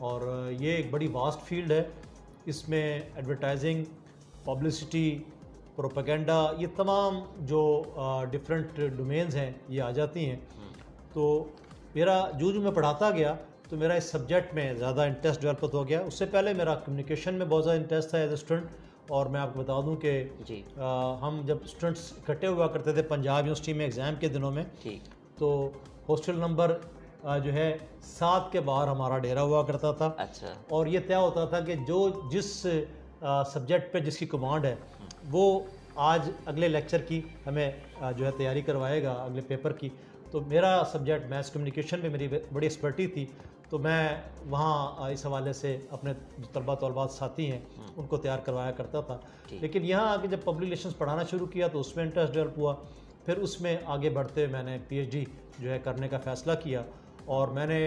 اور یہ ایک بڑی واسٹ فیلڈ ہے. اس میں ایڈورٹائزنگ، پبلسٹی، پروپیگنڈا، یہ تمام جو ڈفرینٹ ڈومینز ہیں یہ آ جاتی ہیں. تو میرا جو میں پڑھاتا گیا تو میرا اس سبجیکٹ میں زیادہ انٹرسٹ ڈیولپ ہو گیا. اس سے پہلے میرا کمیونیکیشن میں بہت زیادہ انٹرسٹ تھا ایز اے اسٹوڈنٹ. اور میں آپ کو بتا دوں کہ ہم جب اسٹوڈنٹس اکٹھے ہوا کرتے تھے پنجاب یونیورسٹی میں ایگزام کے دنوں میں، تو ہاسٹل نمبر جو ہے 7 کے باہر ہمارا ڈیرا ہوا کرتا تھا. اچھا. اور یہ طے ہوتا تھا کہ جو جس سبجیکٹ پہ جس کی کمانڈ ہے وہ آج اگلے لیکچر کی ہمیں جو ہے تیاری کروائے گا اگلے پیپر کی. تو میرا سبجیکٹ میتھس کمیونیکیشن میں میری بڑی ایکسپرٹی تھی. تو میں وہاں اس حوالے سے اپنے جو طلباء ساتھی ہیں ان کو تیار کروایا کرتا تھا. لیکن یہاں آگے جب پبلک ریلیشنس پڑھانا شروع کیا تو اس میں انٹرسٹ ڈیولپ ہوا. پھر اس میں آگے بڑھتے ہوئے میں نے پی ایچ ڈی جو ہے کرنے کا فیصلہ کیا. اور میں نے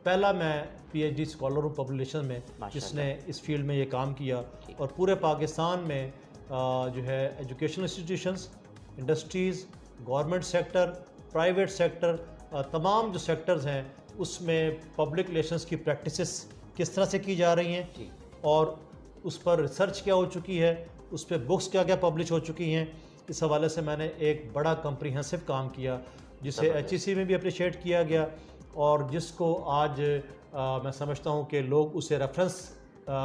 پہلا میں پی ایچ ڈی اسکالر ہوں پبلک ریلیشن میں جس نے اس فیلڈ میں یہ کام کیا. اور پورے پاکستان میں جو ہے educational institutions, industries, government sector, private sector, تمام جو سیکٹرز ہیں اس میں پبلک ریلیشنز کی پریکٹسز کس طرح سے کی جا رہی ہیں اور اس پر ریسرچ کیا ہو چکی ہے، اس پہ بکس کیا کیا پبلش ہو چکی ہیں. اس حوالے سے میں نے ایک بڑا کمپریہنسو کام کیا جسے ایچ ای سی میں بھی اپریشیٹ کیا گیا اور جس کو آج میں سمجھتا ہوں کہ لوگ اسے ریفرنس،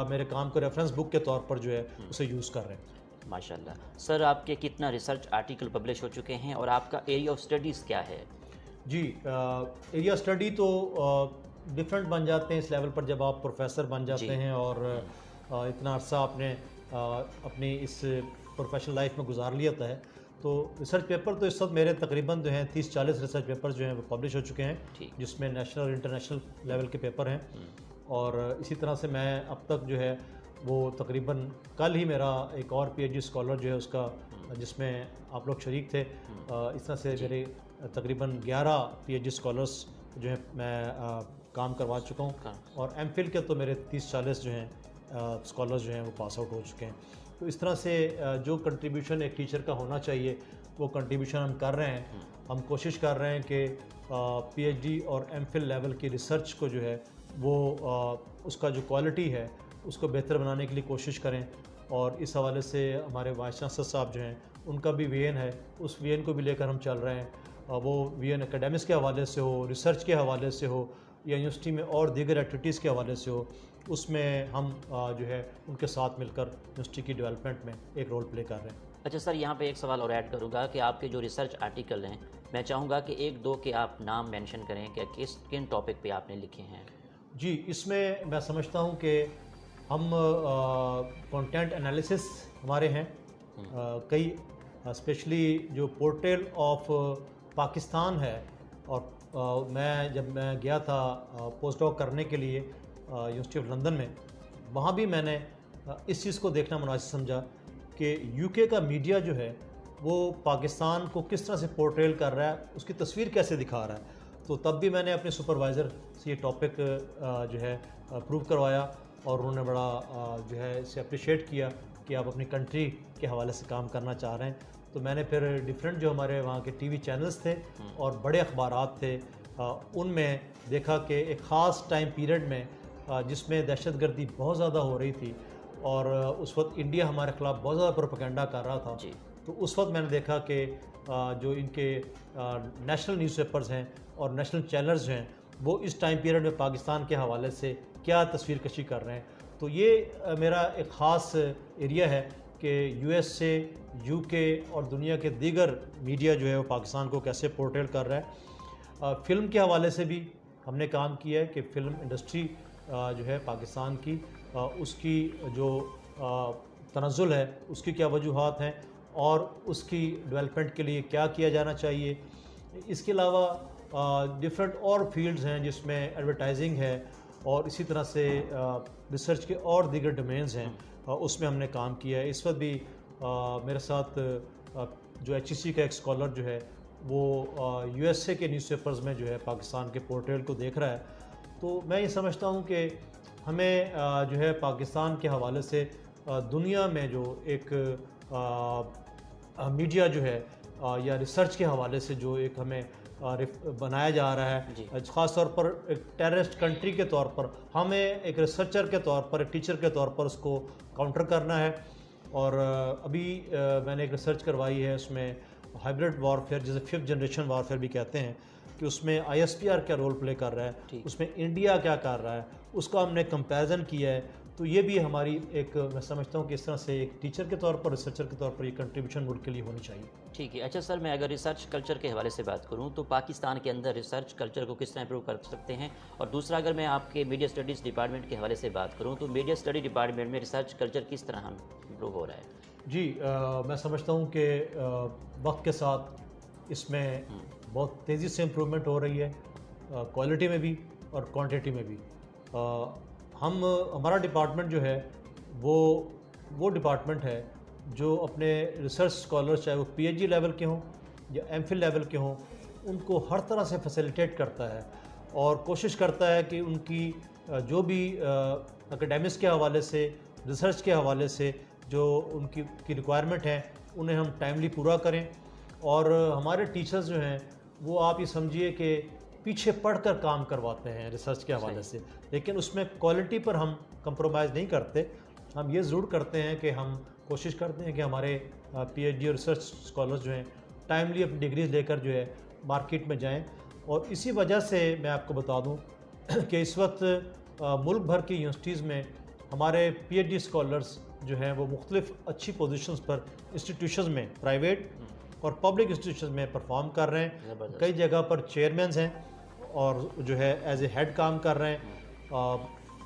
میرے کام کو ریفرنس بک کے طور پر جو ہے اسے یوز کر رہے ہیں. ماشاءاللہ. سر آپ کے کتنا ریسرچ آرٹیکل پبلش ہو چکے ہیں اور آپ کا ایریا آف اسٹڈیز کیا ہے؟ جی ایریا اسٹڈی تو ڈفرینٹ بن جاتے ہیں اس لیول پر جب آپ پروفیسر بن جاتے ہیں اور اتنا عرصہ آپ نے اپنی اس پروفیشنل لائف میں گزار لیا ہے. تو ریسرچ پیپر تو اس وقت میرے تقریباً جو ہیں 30-40 ریسرچ پیپر جو ہیں وہ پبلش ہو چکے ہیں جس میں نیشنل اور انٹرنیشنل لیول کے پیپر ہیں. اور اسی طرح سے میں اب تک جو ہے وہ تقریباً کل ہی میرا ایک اور پی ایچ ڈی اسکالر جو ہے اس کا جس میں آپ لوگ شریک تھے، اس طرح سے میرے تقریباً 11 پی ایچ ڈی اسکالرس جو ہیں میں کام کروا چکا ہوں. اور ایم فل کے تو میرے 30-40 جو ہیں اسکالرز جو ہیں وہ پاس آؤٹ ہو چکے ہیں. تو اس طرح سے جو کنٹریبیوشن ایک ٹیچر کا ہونا چاہیے وہ کنٹریبیوشن ہم کر رہے ہیں. ہم کوشش کر رہے ہیں کہ پی ایچ ڈی اور ایم فل لیول کی ریسرچ کو جو ہے وہ اس کا جو کوالٹی ہے اس کو بہتر بنانے کے لیے کوشش کریں. اور اس حوالے سے ہمارے وائس چانسلر صاحب جو ہیں ان کا بھی وی این ہے، اس وی این کو بھی لے کر ہم چل رہے ہیں. وہ وی این اکیڈمکس کے حوالے سے ہو، ریسرچ کے حوالے سے ہو یا یونیورسٹی میں اور دیگر ایکٹیویٹیز کے حوالے سے ہو، اس میں ہم جو ہے ان کے ساتھ مل کر یونیورسٹی کی ڈیولپمنٹ میں ایک رول پلے کر رہے ہیں. اچھا سر، یہاں پہ ایک سوال اور ایڈ کروں گا کہ آپ کے جو ریسرچ آرٹیکل ہیں میں چاہوں گا کہ 1-2 کے آپ نام مینشن کریں کہ کن ٹاپک پہ آپ نے لکھے ہیں. جی اس میں سمجھتا ہوں کہ ہم کنٹینٹ انالیسس ہمارے ہیں کئی، اسپیشلی جو پورٹل آف پاکستان ہے. اور جب میں گیا تھا پوسٹ ڈاک کرنے کے لیے یونیورسٹی آف لندن میں، وہاں بھی میں نے اس چیز کو دیکھنا مناسب سمجھا کہ یو کے کا میڈیا جو ہے وہ پاکستان کو کس طرح سے پورٹریل کر رہا ہے، اس کی تصویر کیسے دکھا رہا ہے. تو تب بھی میں نے اپنے سپروائزر سے یہ ٹاپک جو ہے پروو کروایا اور انہوں نے بڑا جو ہے اسے اپریشیٹ کیا کہ آپ اپنی کنٹری کے حوالے سے کام کرنا چاہ رہے ہیں. تو میں نے پھر ڈفرینٹ جو ہمارے وہاں کے ٹی وی چینلز تھے اور بڑے اخبارات تھے ان میں دیکھا کہ ایک خاص ٹائم پیریڈ میں جس میں دہشت گردی بہت زیادہ ہو رہی تھی اور اس وقت انڈیا ہمارے خلاف بہت زیادہ پروپیگنڈا کر رہا تھا. تو اس وقت میں نے دیکھا کہ جو ان کے نیشنل نیوز پیپرز ہیں اور نیشنل چینلز ہیں وہ اس ٹائم پیریڈ میں پاکستان کے حوالے سے کیا تصویر کشی کر رہے ہیں. تو یہ میرا ایک خاص ایریا ہے کہ یو ایس سے، یو کے اور دنیا کے دیگر میڈیا جو ہے وہ پاکستان کو کیسے پورٹریل کر رہا ہے. فلم کے حوالے سے بھی ہم نے کام کیا ہے کہ فلم انڈسٹری جو ہے پاکستان کی، اس کی جو تنزل ہے اس کی کیا وجوہات ہیں اور اس کی ڈیولپمنٹ کے لیے کیا کیا جانا چاہیے. اس کے علاوہ ڈفرینٹ اور فیلڈز ہیں جس میں ایڈورٹائزنگ ہے اور اسی طرح سے ریسرچ کے اور دیگر ڈومینز ہیں، اس میں ہم نے کام کیا ہے. اس وقت بھی میرے ساتھ جو ایچ ای سی کا ایک اسکالر جو ہے وہ یو ایس اے کے نیوز پیپرز میں جو ہے پاکستان کے پورٹریل کو دیکھ رہا ہے. تو میں یہ سمجھتا ہوں کہ ہمیں جو ہے پاکستان کے حوالے سے دنیا میں جو ایک میڈیا جو ہے یا ریسرچ کے حوالے سے جو ایک ہمیں بنایا جا رہا ہے، خاص طور پر ایک ٹیررسٹ کنٹری کے طور پر ہمیں ایک ریسرچر کے طور پر، ایک ٹیچر کے طور پر اس کو کاؤنٹر کرنا ہے. اور ابھی میں نے ایک ریسرچ کروائی ہے، اس میں ہائبرڈ وارفیئر جسے 5th جنریشن وارفیئر بھی کہتے ہیں، کہ اس میں ISPR کیا رول پلے کر رہا ہے، اس میں انڈیا کیا کر رہا ہے، اس کا ہم نے کمپیریزن کیا ہے. تو یہ بھی ہماری ایک، میں سمجھتا ہوں کہ اس طرح سے ایک ٹیچر کے طور پر، ریسرچر کے طور پر یہ کنٹریبیوشن ملک کے لیے ہونی چاہیے. ٹھیک ہے. اچھا سر، میں اگر ریسرچ کلچر کے حوالے سے بات کروں تو پاکستان کے اندر ریسرچ کلچر کو کس طرح امپروو کر سکتے ہیں؟ اور دوسرا، اگر میں آپ کے میڈیا اسٹڈیز ڈپارٹمنٹ کے حوالے سے بات کروں تو میڈیا اسٹڈی ڈپارٹمنٹ میں ریسرچ کلچر کس طرح امپروو ہو رہا ہے؟ جی، میں سمجھتا ہوں کہ وقت کے ساتھ اس میں بہت تیزی سے امپرومنٹ ہو رہی ہے، کوالٹی میں بھی اور کوانٹٹی میں بھی. ہمارا ڈپارٹمنٹ جو ہے وہ ڈپارٹمنٹ ہے جو اپنے ریسرچ اسکالرس، چاہے وہ PhD لیول کے ہوں یا MPhil لیول کے ہوں، ان کو ہر طرح سے فیسیلیٹیٹ کرتا ہے اور کوشش کرتا ہے کہ ان کی جو بھی اکیڈیمکس کے حوالے سے، ریسرچ کے حوالے سے جو ان کی ریکوائرمنٹ ہیں انہیں ہم ٹائملی پورا کریں. اور ہمارے ٹیچرز جو ہیں وہ آپ یہ سمجھیے کہ پیچھے پڑھ کر کام کرواتے ہیں ریسرچ کے حوالے سے، لیکن اس میں کوالٹی پر ہم کمپرومائز نہیں کرتے. ہم یہ ضرور کرتے ہیں کہ ہم کوشش کرتے ہیں کہ ہمارے PhD اور ریسرچ اسکالرز جو ہیں ٹائملی اپنی ڈگریز لے کر جو ہے مارکیٹ میں جائیں. اور اسی وجہ سے میں آپ کو بتا دوں کہ اس وقت ملک بھر کی یونیورسٹیز میں ہمارے PhD اسکالرز جو ہیں وہ مختلف اچھی پوزیشنز پر انسٹیٹیوشنز میں، پرائیویٹ اور پبلک انسٹیٹیوشنز میں پرفارم کر رہے ہیں. کئی جگہ پر چیئرمینز ہیں اور جو ہے ایز اے ہیڈ کام کر رہے ہیں.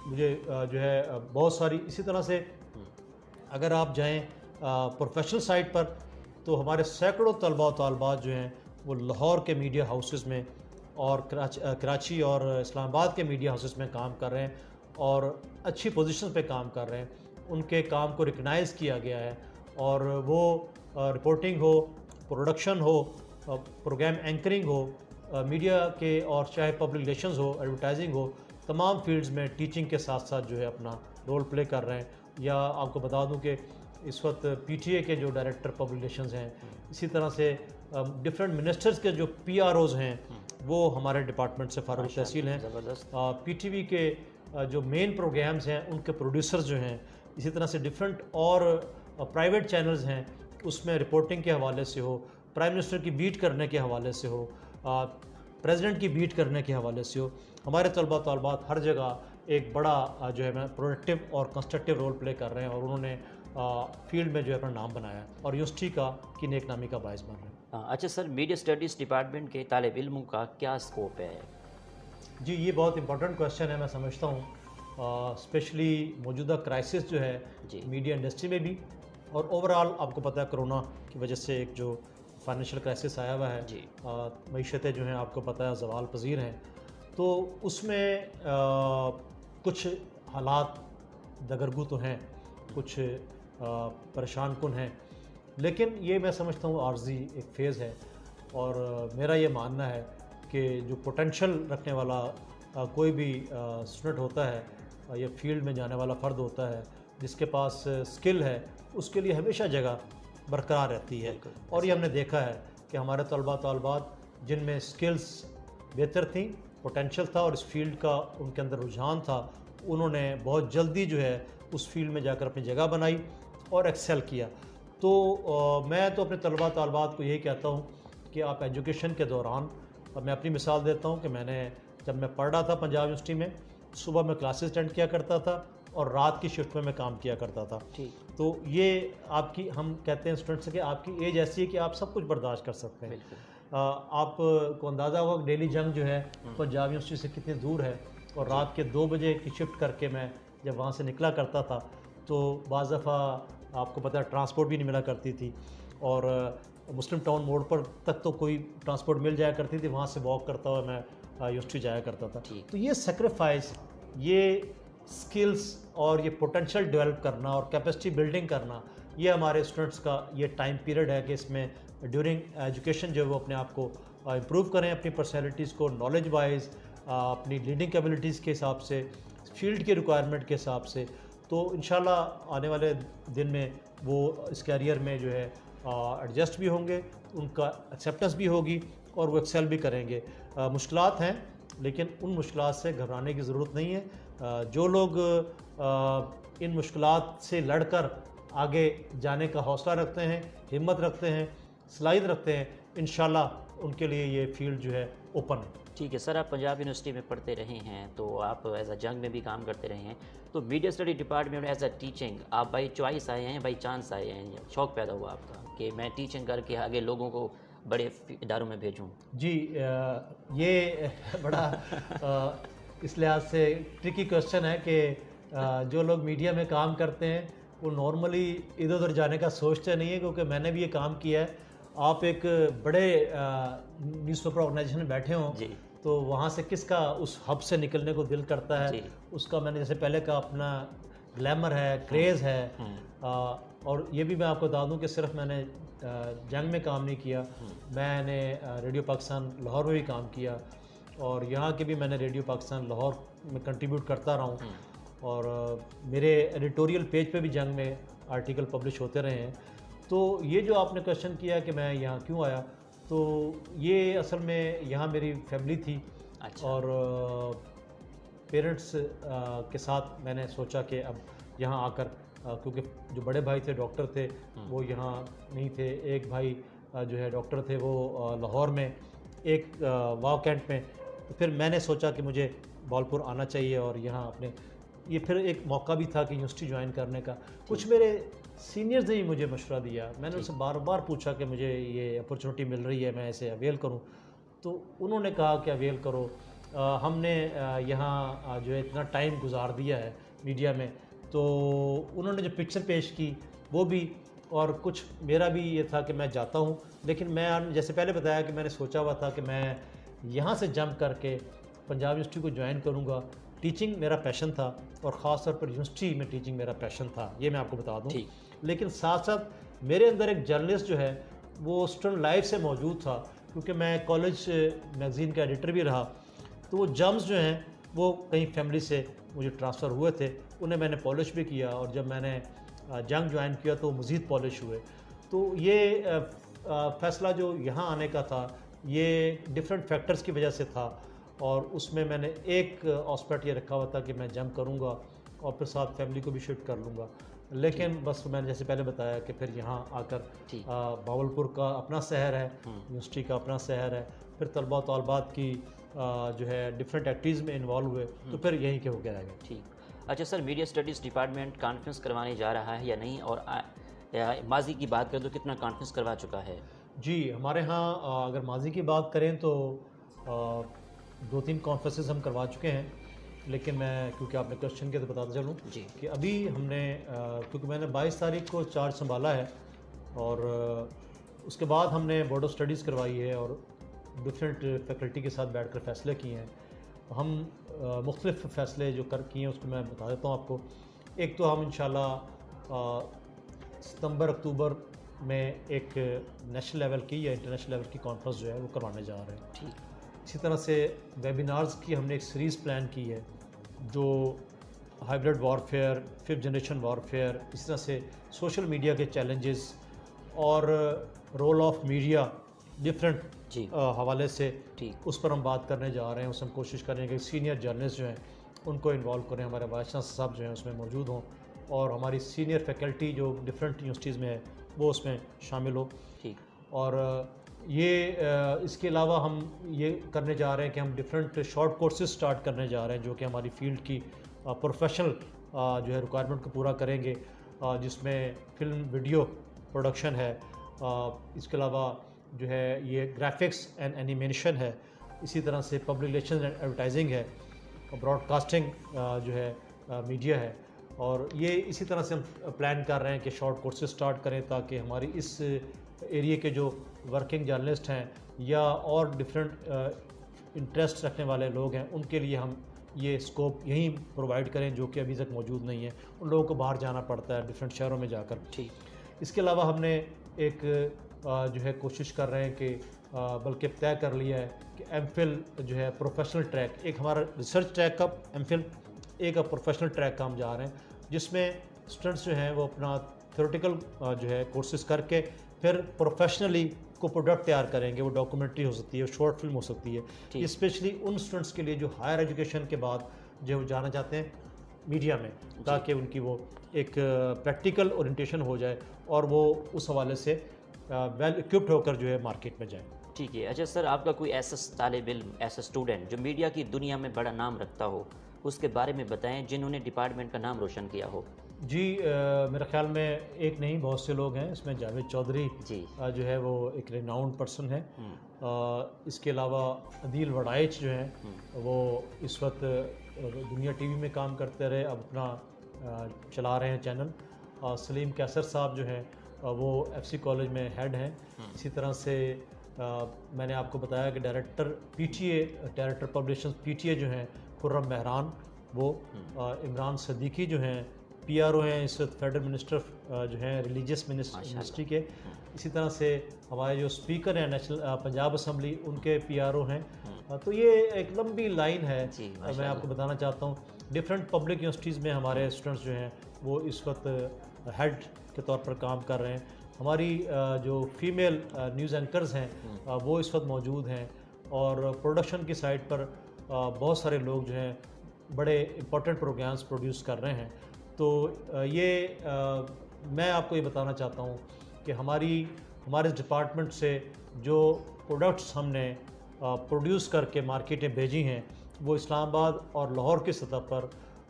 مجھے جو ہے بہت ساری اسی طرح سے اگر آپ جائیں پروفیشنل سائٹ پر تو ہمارے سینکڑوں طلباء و طالبات جو ہیں وہ لاہور کے میڈیا ہاؤسز میں اور کراچی اور اسلام آباد کے میڈیا ہاؤسز میں کام کر رہے ہیں اور اچھی پوزیشن پہ کام کر رہے ہیں. ان کے کام کو ریکگنائز کیا گیا ہے اور وہ رپورٹنگ ہو، پروڈکشن ہو، پروگرام اینکرنگ ہو، میڈیا کے، اور چاہے پبلک ریلیشنز ہو، ایڈورٹائزنگ ہو، تمام فیلڈز میں ٹیچنگ کے ساتھ ساتھ جو ہے اپنا رول پلے کر رہے ہیں. یا آپ کو بتا دوں کہ اس وقت PTA کے جو ڈائریکٹر پبلک ریلیشنز ہیں، اسی طرح سے ڈفرینٹ منسٹرز کے جو PROز ہیں وہ ہمارے ڈپارٹمنٹ سے فارغ التحصیل ہیں. PTV کے جو مین پروگرامز ہیں ان کے پروڈیوسرز جو ہیں، اسی طرح سے ڈفرینٹ اور پرائیویٹ چینلز ہیں، اس میں رپورٹنگ کے حوالے سے ہو، پرائم منسٹر کی بیٹ کرنے کے حوالے سے ہو، پریزیڈنٹ کی بیٹ کرنے کے حوالے سے ہو، ہمارے طلباء طالبات ہر جگہ ایک بڑا جو ہے پروڈکٹیو اور کنسٹرکٹیو رول پلے کر رہے ہیں اور انہوں نے فیلڈ میں جو ہے اپنا نام بنایا ہے اور یونیورسٹی کی نیک نامی کا باعث بن رہے ہیں. اچھا سر، میڈیا اسٹڈیز ڈپارٹمنٹ کے طالب علموں کا کیا اسکوپ ہے؟ جی، یہ بہت امپورٹنٹ کویشچن ہے. میں سمجھتا ہوں اسپیشلی موجودہ کرائسس جو ہے میڈیا انڈسٹری میں بھی، اور اوورآل آپ کو پتہ ہے کرونا کی وجہ سے ایک جو فائنینشیل کرائسس آیا ہوا ہے، معیشتیں جو ہیں آپ کو پتہ ہے زوال پذیر ہیں، تو اس میں کچھ حالات دگرگو تو ہیں، کچھ پریشان کن ہیں، لیکن یہ میں سمجھتا ہوں عارضی ایک فیز ہے. اور میرا یہ ماننا ہے کہ جو پوٹینشل رکھنے والا کوئی بھی اسٹوڈنٹ ہوتا ہے یا فیلڈ میں جانے والا فرد ہوتا ہے، جس کے پاس اسکل ہے، اس کے لیے ہمیشہ جگہ برقرار رہتی ہے. اور یہ ہم نے دیکھا ہے کہ ہمارے طلباء طالبات جن میں اسکلز بہتر تھیں، پوٹینشل تھا اور اس فیلڈ کا ان کے اندر رجحان تھا، انہوں نے بہت جلدی جو ہے اس فیلڈ میں جا کر اپنی جگہ بنائی اور ایکسل کیا. تو میں تو اپنے طلباء طالبات کو یہی کہتا ہوں کہ آپ ایجوکیشن کے دوران، میں اپنی مثال دیتا ہوں کہ جب میں پڑھ رہا تھا پنجاب یونیورسٹی میں، صبح میں کلاسز اٹینڈ کیا کرتا تھا اور رات کی شفٹ میں کام کیا کرتا تھا. تو یہ آپ کی، ہم کہتے ہیں اسٹوڈنٹ سے کہ آپ کی ایج ایسی ہے کہ آپ سب کچھ برداشت کر سکتے ہیں. آپ کو اندازہ ہوگا ڈیلی جنگ جو ہے پنجاب یونیورسٹی سے کتنی دور ہے، اور رات کے 2 بجے کی شفٹ کر کے میں جب وہاں سے نکلا کرتا تھا تو بعض دفعہ آپ کو پتہ ہے ٹرانسپورٹ بھی نہیں ملا کرتی تھی، اور مسلم ٹاؤن موڑ پر تک تو کوئی ٹرانسپورٹ مل جایا کرتی تھی، وہاں سے واک کرتا ہوا میں یونیورسٹی جایا کرتا تھا. تو یہ سیکریفائس، یہ سکلز اور یہ پوٹینشیل ڈیولپ کرنا اور کیپیسٹی بلڈنگ کرنا، یہ ہمارے اسٹوڈنٹس کا یہ ٹائم پیریڈ ہے کہ اس میں ڈیورنگ ایجوکیشن جو ہے وہ اپنے آپ کو امپروو کریں، اپنی پرسنالٹیز کو نالج وائز، اپنی لیڈنگ کیپبلٹیز کے حساب سے، فیلڈ کے ریکوائرمنٹ کے حساب سے. تو انشاءاللہ آنے والے دن میں وہ اس کیریئر میں جو ہے ایڈجسٹ بھی ہوں گے، ان کا ایکسیپٹنس بھی ہوگی اور وہ ایکسیل بھی کریں گے. مشکلات ہیں لیکن ان مشکلات سے گھبرانے کی ضرورت نہیں ہے. جو لوگ ان مشکلات سے لڑ کر آگے جانے کا حوصلہ رکھتے ہیں، ہمت رکھتے ہیں، صلاحیت رکھتے ہیں، انشاءاللہ ان کے لیے یہ فیلڈ جو ہے اوپن ہے. ٹھیک ہے سر، آپ پنجاب یونیورسٹی میں پڑھتے رہے ہیں تو آپ ایز اے جنگ میں بھی کام کرتے رہے ہیں، تو میڈیا اسٹڈی ڈپارٹمنٹ میں ایز اے ٹیچنگ آپ بائی چوائس آئے ہیں، بائی چانس آئے ہیں، شوق پیدا ہوا آپ کا کہ میں ٹیچنگ کر کے آگے لوگوں کو بڑے اداروں میں بھیجوں؟ جی یہ بڑا اس لحاظ سے ٹرکی کوشچن ہے کہ جو لوگ میڈیا میں کام کرتے ہیں وہ نارملی ادھر ادھر جانے کا سوچتے نہیں ہے، کیونکہ میں نے بھی یہ کام کیا ہے. آپ ایک بڑے نیوز پیپر آرگنائزیشن میں بیٹھے ہوں جی، تو وہاں سے کس کا اس ہب سے نکلنے کو دل کرتا ہے. جی، اس کا میں نے جیسے پہلے کہا اپنا گلیمر ہے، کریز ہے. اور یہ بھی میں آپ کو بتا دوں کہ صرف میں نے جنگ میں کام نہیں کیا، میں نے ریڈیو پاکستان لاہور میں بھی کام کیا، اور یہاں کے بھی میں نے ریڈیو پاکستان لاہور میں کنٹریبیوٹ کرتا رہا ہوں. اور میرے ایڈیٹوریل پیج پہ بھی جنگ میں آرٹیکل پبلش ہوتے رہے ہیں. تو یہ جو آپ نے کویشچن کیا کہ میں یہاں کیوں آیا، تو یہ اصل میں یہاں میری فیملی تھی. اور پیرنٹس کے ساتھ میں نے سوچا کہ اب یہاں آ کر، کیونکہ جو بڑے بھائی تھے ڈاکٹر تھے وہ یہاں نہیں تھے، ایک بھائی جو ہے ڈاکٹر تھے وہ لاہور میں، ایک واو کینٹ میں. تو پھر میں نے سوچا کہ مجھے بہاولپور آنا چاہیے اور یہاں اپنے، یہ پھر ایک موقع بھی تھا کہ یونیورسٹی جوائن کرنے کا. کچھ میرے سینئرز نے بھی مجھے مشورہ دیا، میں نے ان سے بار بار پوچھا کہ مجھے یہ اپرچونیٹی مل رہی ہے، میں اسے اویل کروں. تو انہوں نے کہا کہ اویل کرو. ہم نے یہاں جو ہے اتنا ٹائم گزار دیا ہے میڈیا میں، تو انہوں نے جو پکچر پیش کی وہ بھی، اور کچھ میرا بھی یہ تھا کہ میں جاتا ہوں. لیکن میں جیسے پہلے بتایا کہ میں نے سوچا ہوا تھا کہ میں یہاں سے جمپ کر کے پنجاب یونیورسٹی کو جوائن کروں گا. ٹیچنگ میرا پیشن تھا، اور خاص طور پر یونیورسٹی میں ٹیچنگ میرا پیشن تھا، یہ میں آپ کو بتا دوں. لیکن ساتھ ساتھ میرے اندر ایک جرنلسٹ جو ہے وہ اسٹوڈنٹ لائف سے موجود تھا، کیونکہ میں کالج میگزین کا ایڈیٹر بھی رہا. تو وہ جرمز جو ہیں وہ کہیں فیملی سے مجھے ٹرانسفر ہوئے تھے، انہیں میں نے پالش بھی کیا، اور جب میں نے جنگ جوائن کیا تو مزید پالش ہوئے. تو یہ فیصلہ جو یہاں آنے کا تھا یہ ڈفرینٹ فیکٹرز کی وجہ سے تھا، اور اس میں نے ایک آسپیکٹ یہ رکھا ہوا تھا کہ میں جنگ کروں گا اور پھر ساتھ فیملی کو بھی شفٹ کر لوں گا. لیکن بس میں نے جیسے پہلے بتایا کہ پھر یہاں آ کر بہاولپور کا اپنا شہر ہے، یونیورسٹی کا اپنا شہر ہے، پھر طلباء و طالبات کی جو ہے ڈفرینٹ ایکٹیویٹیز میں انوالو ہوئے، تو پھر یہیں کے ہو گیا ہے. ٹھیک. اچھا سر، میڈیا اسٹڈیز ڈپارٹمنٹ کانفرنس کروانے جا رہا ہے یا نہیں، اور ماضی کی بات کریں تو کتنا کانفرنس کروا چکا ہے؟ جی ہمارے ہاں اگر ماضی کی بات کریں تو 2-3 کانفرنسز ہم کروا چکے ہیں. لیکن میں کیونکہ آپ نے کویشچن کیا تو بتاتا چلوں کہ ابھی ہم نے، کیونکہ میں نے 22 تاریخ کو چارج سنبھالا ہے، اور اس کے بعد ہم نے بورڈ آف اسٹڈیز کروائی ہے اور ڈفرینٹ فیکلٹی کے ساتھ بیٹھ کر فیصلے کیے ہیں. ہم مختلف فیصلے جو کیے ہیں اس کو میں بتا دیتا ہوں آپ کو. ایک تو ہم انشاءاللہ ستمبر اکتوبر میں ایک نیشنل لیول کی یا انٹرنیشنل لیول کی کانفرنس جو ہے وہ کروانے جا رہے ہیں. اسی طرح سے ویبینارز کی ہم نے ایک سیریز پلان کی ہے جو hybrid warfare, 5th generation warfare, اس طرح سے سوشل میڈیا کے چیلنجز اور رول آف میڈیا ڈفرینٹ حوالے سے اس پر ہم بات کرنے جا رہے ہیں. اس میں ہم کوشش کریں کہ سینئر جرنلسٹ جو ہیں ان کو انوالو کریں، ہمارے وائس چانسلر صاحب جو ہیں اس میں موجود ہوں، اور ہماری سینئر فیکلٹی جو ڈفرینٹ یونیورسٹیز میں ہے وہ اس میں شامل ہو. اور یہ اس کے علاوہ ہم یہ کرنے جا رہے ہیں کہ ہم ڈفرینٹ شارٹ کورسز سٹارٹ کرنے جا رہے ہیں جو کہ ہماری فیلڈ کی پروفیشنل جو ہے ریکوائرمنٹ کو پورا کریں گے، جس میں فلم ویڈیو پروڈکشن ہے، اس کے علاوہ جو ہے یہ گرافکس اینڈ اینیمیشن ہے، اسی طرح سے پبلک ریلیشنز اینڈ ایڈورٹائزنگ ہے، براڈ کاسٹنگ جو ہے میڈیا ہے. اور یہ اسی طرح سے ہم پلان کر رہے ہیں کہ شارٹ کورسز سٹارٹ کریں تاکہ ہماری اس ایریے کے جو ورکنگ جرنلسٹ ہیں یا اور ڈفرینٹ انٹرسٹ رکھنے والے لوگ ہیں ان کے لیے ہم یہ اسکوپ یہیں پرووائڈ کریں جو کہ ابھی تک موجود نہیں ہے. ان لوگوں کو باہر جانا پڑتا ہے ڈفرینٹ شہروں میں جا کر. اس کے علاوہ ہم نے ایک جو ہے کوشش کر رہے ہیں کہ بلکہ طے کر لیا ہے کہ ایم فل جو ہے پروفیشنل ٹریک، ایک ہمارا ریسرچ ٹریک کا ایم فل، ایک پروفیشنل ٹریک کا ہم جا رہے ہیں جس میں اسٹوڈنٹس جو ہیں وہ اپنا تھیوریٹیکل جو ہے کورسز کر کے پھر پروفیشنلی کو پروڈکٹ تیار کریں گے. وہ ڈاکومنٹری ہو سکتی ہے, شارٹ فلم ہو سکتی ہے. اسپیشلی ان اسٹوڈنٹس کے لیے جو ہائر ایجوکیشن کے بعد جو جانا چاہتے ہیں میڈیا میں, تاکہ ان کی وہ ایک پریکٹیکل اورینٹیشن ہو جائے اور وہ اس حوالے سے ویل ایکوپڈ ہو کر جو ہے مارکیٹ میں جائیں. ٹھیک ہے. اچھا سر, آپ کا کوئی ایسا طالب علم, ایسا اسٹوڈنٹ جو میڈیا کی دنیا میں بڑا نام رکھتا ہو, اس کے بارے میں بتائیں جنہوں نے ڈپارٹمنٹ کا نام روشن کیا ہو. جی میرے خیال میں ایک نہیں بہت سے لوگ ہیں. اس میں جاوید چودھری جی جو ہے وہ ایک ریناؤنڈ پرسن ہے. اس کے علاوہ عدیل وڑائچ جو ہیں وہ اس وقت دنیا ٹی وی میں کام کرتے رہے, اب اپنا چلا رہے ہیں چینل. سلیم کیسر صاحب جو ہیں وہ ایف سی کالج میں ہیڈ ہیں. اسی طرح سے میں نے آپ کو بتایا کہ director P T A, director publications P T A جو ہیں خرم مہران, وہ عمران صدیقی جو ہیں پی آر او ہیں اس وقت فیڈرل منسٹر جو ہیں ریلیجیس منسٹری کے. اسی طرح سے ہمارے جو اسپیکر ہیں نیشنل پنجاب اسمبلی, ان کے پی آر او ہیں. تو یہ ایک لمبی لائن ہے. میں آپ کو بتانا چاہتا ہوں ڈفرینٹ پبلک یونیورسٹیز میں ہمارے اسٹوڈنٹس جو ہیں وہ اس وقت ہیڈ کے طور پر کام کر رہے ہیں. ہماری جو فیمیل نیوز اینکرز ہیں وہ اس وقت موجود ہیں, اور پروڈکشن کی سائٹ پر بہت سارے لوگ جو ہیں بڑے امپورٹنٹ پروگرامز پروڈیوس کر رہے ہیں. تو یہ میں آپ کو یہ بتانا چاہتا ہوں کہ ہمارے ڈپارٹمنٹ سے جو پروڈکٹس ہم نے پروڈیوس کر کے مارکیٹ میں بھیجی ہیں وہ اسلام آباد اور لاہور کی سطح پر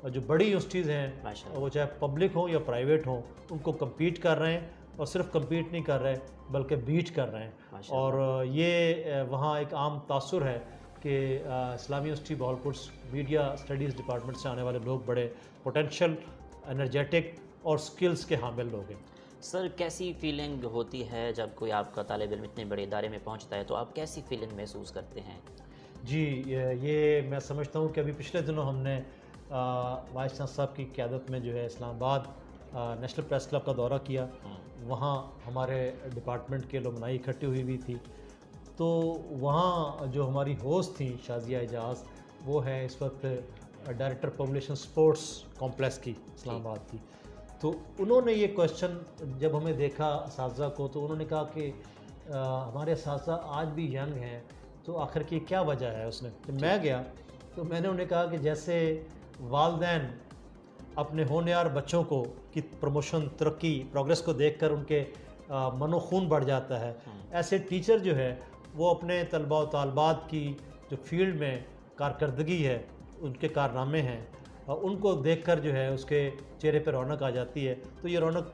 جو بڑی یونیورسٹیز ہیں وہ چاہے پبلک ہوں یا پرائیویٹ ہوں ان کو کمپیٹ کر رہے ہیں, اور صرف کمپیٹ نہیں کر رہے بلکہ بیٹ کر رہے ہیں. اور یہ وہاں ایک عام تاثر ہے کہ اسلامی university Bahawalpur media studies department سے آنے والے لوگ بڑے پوٹینشیل, انرجیٹک اور سکلز کے حامل لوگ ہیں. سر کیسی فیلنگ ہوتی ہے جب کوئی آپ کا طالب علم اتنے بڑے ادارے میں پہنچتا ہے, تو آپ کیسی فیلنگ محسوس کرتے ہیں؟ جی یہ میں سمجھتا ہوں کہ ابھی پچھلے دنوں ہم نے وائس چانسلر صاحب کی قیادت میں جو ہے اسلام آباد نیشنل پریس کلب کا دورہ کیا. وہاں ہمارے ڈپارٹمنٹ کے لمنائی اکٹھی ہوئی تھی. تو وہاں جو ہماری ہوسٹ تھیں شازیہ اعجاز, وہ ہے اس وقت ڈائریکٹر پبلیشن سپورٹس کمپلیکس کی اسلام آباد کی. تو انہوں نے یہ کویشچن جب ہمیں دیکھا اساتذہ کو, تو انہوں نے کہا کہ ہمارے اساتذہ آج بھی ینگ ہیں, تو آخر کی کیا وجہ ہے. اس نے جب میں گیا تو میں نے انہیں کہا کہ جیسے والدین اپنے ہونہار بچوں کو کی پروموشن, ترقی, پروگریس کو دیکھ کر ان کے من و خون بڑھ جاتا ہے, ایسے ٹیچر جو ہے وہ اپنے طلباء و طالبات کی جو فیلڈ میں کارکردگی ہے, ان کے کارنامے ہیں, ان کو دیکھ کر جو ہے اس کے چہرے پہ رونق آ جاتی ہے. تو یہ رونق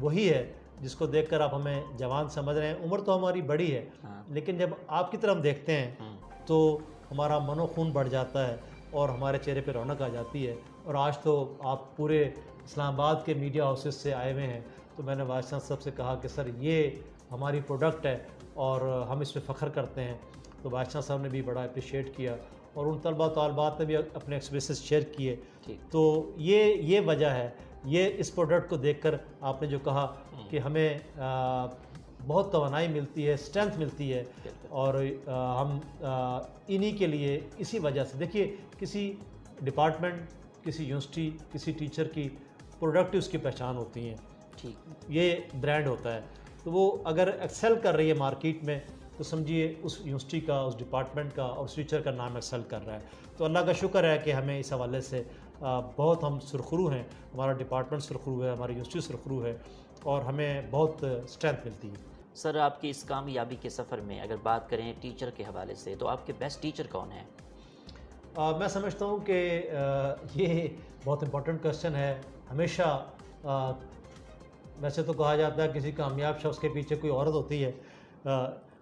وہی ہے جس کو دیکھ کر آپ ہمیں جوان سمجھ رہے ہیں. عمر تو ہماری بڑی ہے, لیکن جب آپ کی طرف دیکھتے ہیں تو ہمارا من و خون بڑھ جاتا ہے اور ہمارے چہرے پہ رونق آ جاتی ہے. اور آج تو آپ پورے اسلام آباد کے میڈیا ہاؤسز سے آئے ہوئے ہیں. تو میں نے وائس چانسلر صاحب سے کہا کہ سر یہ ہماری پروڈکٹ ہے اور ہم اس پہ فخر کرتے ہیں. تو وائس چانسلر صاحب نے بھی بڑا اپریشیٹ کیا, اور ان طلباء طالبات نے بھی اپنے ایکسپیرینسز شیئر کیے. تو یہ وجہ ہے. یہ اس پروڈکٹ کو دیکھ کر آپ نے جو کہا کہ ہمیں بہت توانائی ملتی ہے, اسٹرینتھ ملتی ہے, اور ہم انہی کے لیے اسی وجہ سے دیکھیے کسی ڈپارٹمنٹ, کسی یونیورسٹی, کسی ٹیچر کی پروڈکٹ اس کی پہچان ہوتی ہیں. یہ برانڈ ہوتا ہے. تو وہ اگر ایکسل کر رہی ہے مارکیٹ میں تو سمجھیے اس یونیورسٹی کا, اس ڈپارٹمنٹ کا اور اس ٹیچر کا نام ایکسل کر رہا ہے. تو اللہ کا شکر ہے کہ ہمیں اس حوالے سے بہت ہم سرخرو ہیں. ہمارا ڈپارٹمنٹ سرخرو ہے, ہماری یونیورسٹی سرخرو ہے, اور ہمیں بہت اسٹرینتھ ملتی ہے. سر آپ کی اس کامیابی کے سفر میں اگر بات کریں ٹیچر کے حوالے سے, تو آپ کے بیسٹ ٹیچر کون ہیں؟ میں سمجھتا ہوں کہ یہ بہت امپورٹنٹ کویشچن ہے. ہمیشہ ویسے تو کہا جاتا ہے کسی کامیاب شخص کے پیچھے کوئی عورت ہوتی ہے,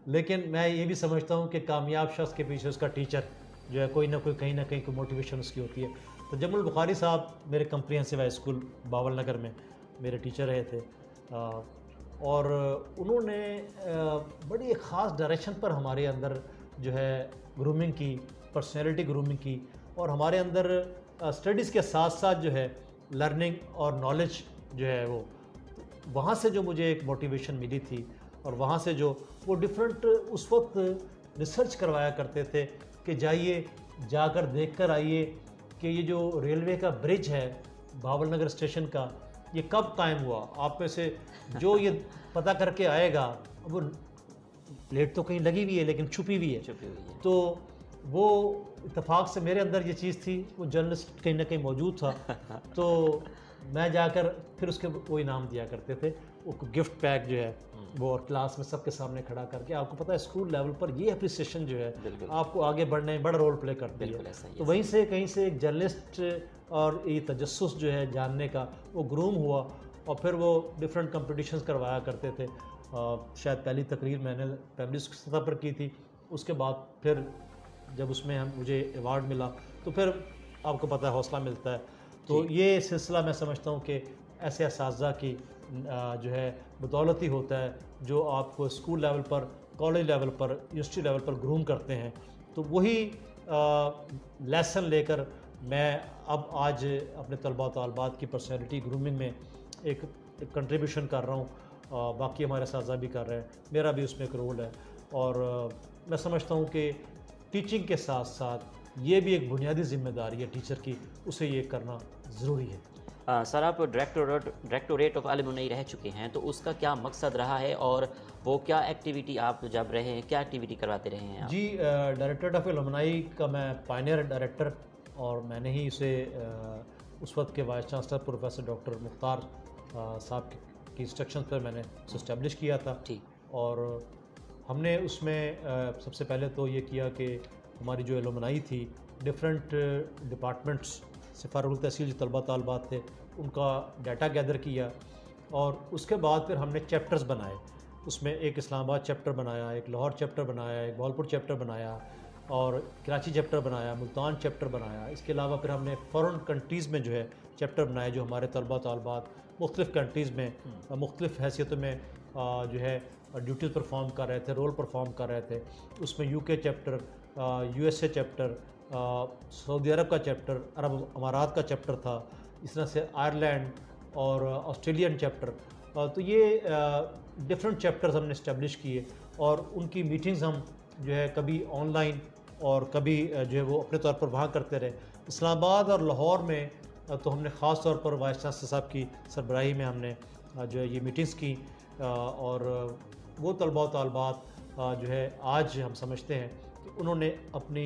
لیکن میں یہ بھی سمجھتا ہوں کہ کامیاب شخص کے پیچھے اس کا ٹیچر جو ہے کوئی نہ کوئی کہیں نہ کہیں کوئی موٹیویشن اس کی ہوتی ہے. تو جمل البخاری صاحب میرے کمپریہنسو ہائی اسکول باول نگر میں میرے ٹیچر رہے تھے, اور انہوں نے بڑی ایک خاص ڈائریکشن پر ہمارے اندر جو ہے گرومنگ کی, پرسنالٹی گرومنگ کی, اور ہمارے اندر اسٹڈیز کے ساتھ ساتھ جو ہے لرننگ اور نالج جو ہے وہاں سے جو مجھے ایک موٹیویشن ملی تھی. اور وہاں سے جو وہ ڈفرینٹ اس وقت ریسرچ کروایا کرتے تھے کہ جائیے, جا کر دیکھ کر آئیے کہ یہ جو ریلوے کا برج ہے باول نگر اسٹیشن کا, یہ کب قائم ہوا؟ آپ میں سے جو یہ پتہ کر کے آئے گا، وہ پلیٹ تو کہیں لگی ہوئی ہے لیکن چھپی ہوئی ہے، تو وہ اتفاق سے میرے اندر یہ چیز تھی، وہ جرنلسٹ کہیں نہ کہیں موجود تھا، تو میں جا کر پھر اس کے وہ انعام دیا کرتے تھے، وہ گفٹ پیک جو ہے وہ، اور کلاس میں سب کے سامنے کھڑا کر کے، آپ کو پتہ ہے اسکول لیول پر یہ اپریسیشن جو ہے آپ کو آگے بڑھنے میں بڑا رول پلے کرتی ہے. تو وہیں سے کہیں سے ایک جرنلسٹ اور یہ تجسس جو ہے جاننے کا وہ گروم ہوا، اور پھر وہ ڈفرینٹ کمپٹیشنز کروایا کرتے تھے. شاید پہلی تقریر میں نے پرائمری سطح پر کی تھی، اس کے بعد پھر جب اس میں مجھے ایوارڈ ملا تو پھر آپ کو پتہ ہے حوصلہ ملتا ہے. تو یہ سلسلہ میں سمجھتا ہوں کہ ایسے اساتذہ کی جو ہے بدولت ہی ہوتا ہے جو آپ کو اسکول لیول پر، کالج لیول پر، یونیورسٹی لیول پر گروم کرتے ہیں. تو وہی لیسن لے کر میں اب آج اپنے طلباء و طالبات کی پرسنالٹی گرومنگ میں ایک کنٹریبیوشن کر رہا ہوں. باقی ہمارے اساتذہ بھی کر رہے ہیں، میرا بھی اس میں ایک رول ہے، اور میں سمجھتا ہوں کہ ٹیچنگ کے ساتھ ساتھ یہ بھی ایک بنیادی ذمہ داری ہے ٹیچر کی، اسے یہ کرنا ضروری ہے. سر آپ ڈائریکٹوریٹ آف علم رہ چکے ہیں، تو اس کا کیا مقصد رہا ہے اور وہ کیا ایکٹیویٹی آپ جب رہے ہیں، کیا ایکٹیویٹی کرواتے رہے ہیں آپ؟ جی، ڈائریکٹوریٹ آف علمائی کا میں پائنیئر ڈائریکٹر، اور میں نے ہی اسے اس وقت کے وائس چانسلر پروفیسر ڈاکٹر مختار صاحب کی انسٹرکشن پر میں نے اسے اسٹیبلش کیا تھا. اور ہم نے اس میں سب سے پہلے تو یہ کیا کہ ہماری جو علمائی تھی، ڈفرینٹ ڈپارٹمنٹس سے فارغ التحصیل جو طلباء طالبات تھے، ان کا ڈیٹا گیدر کیا، اور اس کے بعد پھر ہم نے چیپٹرز بنائے. اس میں ایک اسلام آباد چیپٹر بنایا، ایک لاہور چیپٹر بنایا، ایک بہاولپور چیپٹر بنایا، اور کراچی چیپٹر بنایا، ملتان چیپٹر بنایا. اس کے علاوہ پھر ہم نے فارن کنٹریز میں جو ہے چیپٹر بنائے، جو ہمارے طلباء طالبات مختلف کنٹریز میں مختلف حیثیتوں میں جو ہے ڈیوٹیز پرفارم کر رہے تھے، رول پرفارم کر رہے تھے. اس میں UK چیپٹر، USA چیپٹر، سعودی عرب کا چیپٹر، عرب امارات کا چیپٹر تھا، اس طرح سے آئرلینڈ اور آسٹریلین چیپٹر. تو یہ ڈفرینٹ چیپٹرز ہم نے اسٹیبلش کیے، اور ان کی میٹنگز ہم جو ہے کبھی آن لائن اور کبھی جو ہے وہ اپنے طور پر وہاں کرتے رہے. اسلام آباد اور لاہور میں تو ہم نے خاص طور پر وائس چانسلر صاحب کی سربراہی میں ہم نے جو ہے یہ میٹنگز کی، اور وہ طلباء و طالبات جو ہے آج ہم سمجھتے ہیں کہ انہوں نے اپنی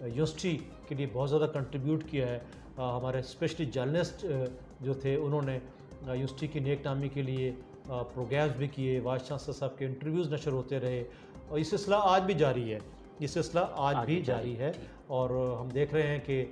یونیورسٹی کے لیے بہت زیادہ کنٹریبیوٹ کیا ہے. ہمارے اسپیشلی جرنلسٹ جو تھے، انہوں نے یونیورسٹی کی نیک نامی کے لیے پروگرامز بھی کیے، وائس چانسلر صاحب کے انٹرویوز نشر ہوتے رہے، اور یہ سلسلہ آج بھی جاری ہے، یہ سلسلہ آج بھی جاری ہے. اور ہم دیکھ رہے ہیں کہ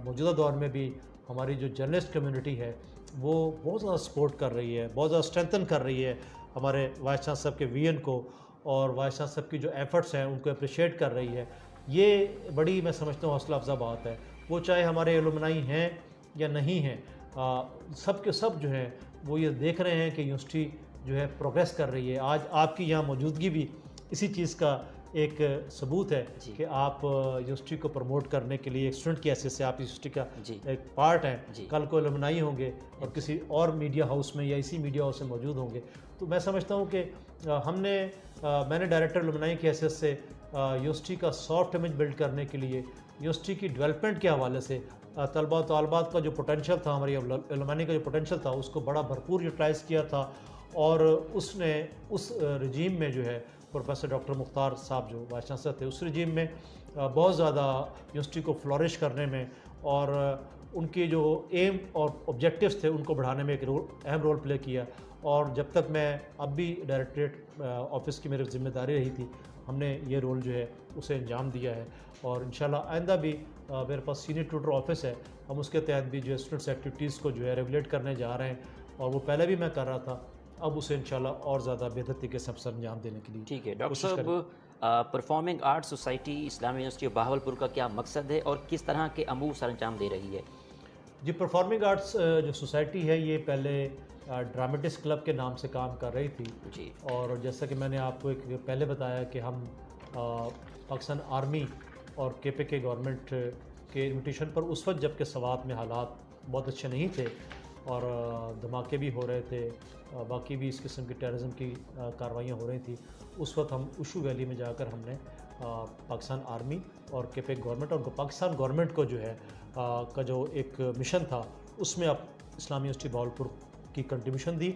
موجودہ دور میں بھی ہماری جو جرنلسٹ کمیونٹی ہے وہ بہت زیادہ سپورٹ کر رہی ہے، بہت زیادہ اسٹرینتھن کر رہی ہے ہمارے وائس چانسلر صاحب کے ویژن کو، اور وائس چانسلر صاحب کی جو ایفرٹس ہیں ان کو اپریشیٹ کر رہی ہے. یہ بڑی میں سمجھتا ہوں حوصلہ افزا بات ہے. وہ چاہے ہمارے علمائی ہیں یا نہیں ہیں، سب کے سب جو ہیں وہ یہ دیکھ رہے ہیں کہ یونیورسٹی جو ہے پروگریس کر رہی ہے. آج آپ کی یہاں موجودگی بھی اسی چیز کا ایک ثبوت ہے کہ آپ یونیورسٹی کو پروموٹ کرنے کے لیے ایک اسٹوڈنٹ کی حیثیت سے آپ یونیورسٹی کا ایک پارٹ ہیں. کل کو علمائی ہوں گے اور کسی اور میڈیا ہاؤس میں یا اسی میڈیا ہاؤس میں موجود ہوں گے. تو میں سمجھتا ہوں کہ میں نے ڈائریکٹر علمائی کی حیثیت سے یونیورسٹی کا سافٹ امیج بلڈ کرنے کے لیے، یونیورسٹی کی ڈیولپمنٹ کے حوالے سے طلباء و طالبات کا جو پوٹینشیل تھا، ہماری علمائی کا جو پوٹینشیل تھا، اس کو بڑا بھرپور یوٹیلائز کیا تھا. اور اس نے اس رجیم میں جو ہے پروفیسر ڈاکٹر مختار صاحب جو وائس چانسلر تھے، اس رجیم میں بہت زیادہ یونیورسٹی کو فلورش کرنے میں اور ان کے جو ایم اور آبجیکٹیوز تھے ان کو بڑھانے میں ایک اہم رول پلے کیا. اور جب تک میں اب بھی ڈائریکٹریٹ آفس کی میری ذمہ داری رہی تھی، ہم نے یہ رول جو ہے اسے انجام دیا ہے. اور انشاءاللہ آئندہ بھی میرے پاس سینئر ٹیوٹر آفس ہے، ہم اس کے تحت بھی جو ہے اسٹوڈنٹس ایکٹیویٹیز کو جو ہے ریگولیٹ کرنے جا رہے ہیں، اور وہ پہلے بھی میں کر رہا تھا، اب اسے انشاءاللہ اور زیادہ بہتر طریقے سے سر انجام دینے کے لیے. ٹھیک ہے ڈاکٹر صاحب، پرفارمنگ آرٹ سوسائٹی اسلامی یونیورسٹی آف بہاولپور کا کیا مقصد ہے اور کس طرح کے امور سر انجام دے رہی ہے؟ جی، پرفارمنگ آرٹس جو سوسائٹی ہے یہ پہلے ڈرامٹسٹ کلب کے نام سے کام کر رہی تھی. جی. اور جیسا کہ میں نے آپ کو ایک پہلے بتایا کہ ہم پاکستان آرمی اور KPK گورنمنٹ کے انویٹیشن پر اس وقت جب کہ سوات میں حالات بہت اچھے نہیں تھے اور دھماکے بھی ہو رہے تھے، باقی بھی اس قسم کی ٹیررزم کی کارروائیاں ہو رہی تھیں، اس وقت ہم اوشو ویلی میں جا کر ہم نے پاکستان آرمی اور KPK گورنمنٹ اور پاکستان گورنمنٹ کو جو ہے کا جو ایک مشن تھا، اس میں اب اسلامی یونیورسٹی بہاولپور کی کنٹریبیوشن دی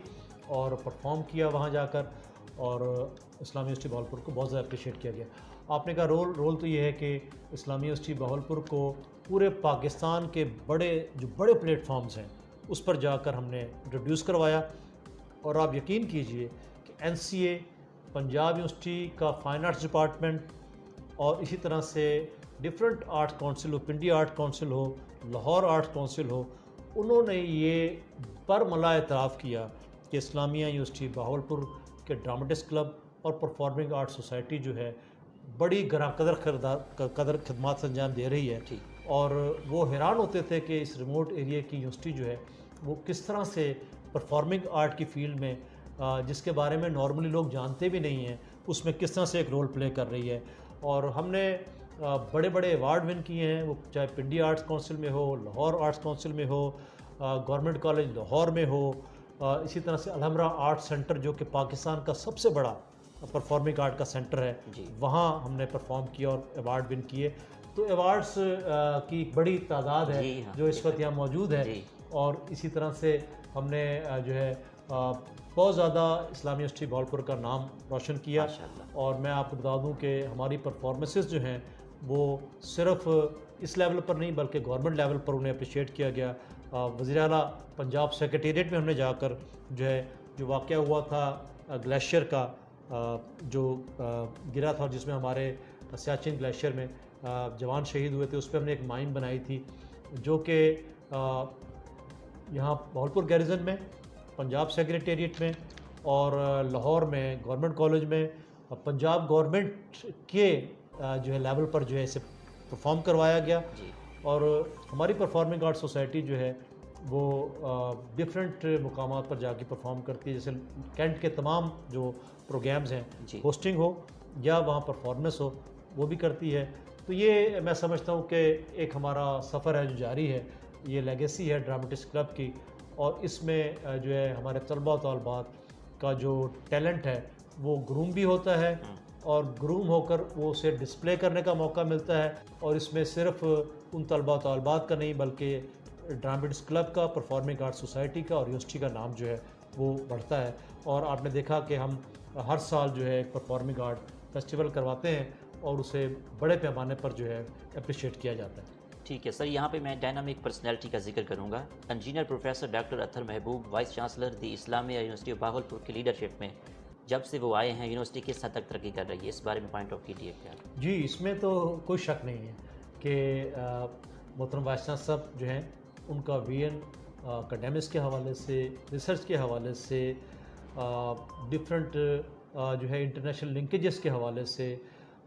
اور پرفارم کیا وہاں جا کر، اور اسلامیہ یونیورسٹی بہاولپور کو بہت زیادہ اپریشیٹ کیا گیا. آپ نے کہا رول تو یہ ہے کہ اسلامیہ یونیورسٹی بہاولپور کو پورے پاکستان کے بڑے پلیٹ فارمز ہیں اس پر جا کر ہم نے انٹروڈیوس کروایا. اور آپ یقین کیجئے کہ NCA، پنجاب یونیورسٹی کا فائن آرٹس ڈپارٹمنٹ، اور اسی طرح سے ڈفرینٹ آرٹ کونسل ہو، پنڈی آرٹ کونسل ہو، لاہور آرٹ کونسل ہو، انہوں نے یہ برملا اعتراف کیا کہ اسلامیہ یونیورسٹی بہاولپور کے ڈرامٹسٹ کلب اور پرفارمنگ آرٹ سوسائٹی جو ہے بڑی گراں قدر خدمات انجام دے رہی ہے. اور وہ حیران ہوتے تھے کہ اس ریموٹ ایریا کی یونیورسٹی جو ہے وہ کس طرح سے پرفارمنگ آرٹ کی فیلڈ میں، جس کے بارے میں نارملی لوگ جانتے بھی نہیں ہیں، اس میں کس طرح سے ایک رول پلے کر رہی ہے. اور ہم نے بڑے ایوارڈ ون کیے ہیں، وہ چاہے پنڈی آرٹس کونسل میں ہو، لاہور آرٹس کونسل میں ہو، گورنمنٹ کالج لاہور میں ہو، اسی طرح سے الحمرہ آرٹ سینٹر جو کہ پاکستان کا سب سے بڑا پرفارمنگ آرٹ کا سینٹر ہے، وہاں ہم نے پرفارم کیا اور ایوارڈ ون کیے. تو ایوارڈس کی بڑی تعداد ہے جو اس وقت یہاں موجود ہے. اور اسی طرح سے ہم نے جو ہے بہت زیادہ اسلامیہ یونیورسٹی بہاولپور کا نام روشن کیا. اور میں آپ کو بتا دوں کہ ہماری پرفارمنسز جو ہیں وہ صرف اس لیول پر نہیں بلکہ گورنمنٹ لیول پر انہیں اپریشیٹ کیا گیا. وزیر اعلیٰ پنجاب سیکریٹریٹ میں ہم نے جا کر جو واقعہ ہوا تھا گلیشیئر کا، جو گرا تھا جس میں ہمارے سیاچن گلیشیئر میں جوان شہید ہوئے تھے، اس پہ ہم نے ایک مائن بنائی تھی جو کہ یہاں بہاولپور گیریزن میں، پنجاب سیکریٹریٹ میں، اور لاہور میں گورنمنٹ کالج میں پنجاب گورنمنٹ کے جو ہے لیول پر جو ہے اسے پرفارم کروایا گیا. اور ہماری پرفارمنگ آرٹ سوسائٹی جو ہے وہ ڈفرینٹ مقامات پر جا کے پرفارم کرتی ہے، جیسے کینٹ کے تمام جو پروگرامز ہیں، ہوسٹنگ ہو یا وہاں پرفارمنس ہو، وہ بھی کرتی ہے. تو یہ میں سمجھتا ہوں کہ ایک ہمارا سفر ہے جو جاری ہے، یہ لیگیسی ہے ڈرامٹسٹ کلب کی. اور اس میں جو ہے ہمارے طلباء و طالبات کا جو ٹیلنٹ ہے وہ گروم بھی ہوتا ہے، اور گروم ہو کر وہ اسے ڈسپلے کرنے کا موقع ملتا ہے. اور اس میں صرف ان طلباء و طالبات کا نہیں بلکہ ڈرامٹسٹ کلب کا، پرفارمنگ آرٹ سوسائٹی کا اور یونیورسٹی کا نام جو ہے وہ بڑھتا ہے. اور آپ نے دیکھا کہ ہم ہر سال جو ہے پرفارمنگ آرٹ فیسٹیول کرواتے ہیں اور اسے بڑے پیمانے پر جو ہے اپریشیٹ کیا جاتا ہے. ٹھیک ہے سر، یہاں پہ میں ڈائنامک پرسنالٹی کا ذکر کروں گا. انجینئر پروفیسر ڈاکٹر اطہر محبوب، vice chancellor the Islamia university of Bahawalpur کی لیڈرشپ میں جب سے وہ آئے ہیں یونیورسٹی کس حد تک ترقی کر رہی ہے، اس بارے میں پوائنٹ آف کیجیے کیا؟ جی، اس میں تو کوئی شک نہیں ہے کہ محترم وائس چانسلر صاحب جو ہیں ان کا وین اکیڈیمکس کے حوالے سے، ریسرچ کے حوالے سے، ڈفرینٹ جو ہے انٹرنیشنل لنکیجز کے حوالے سے،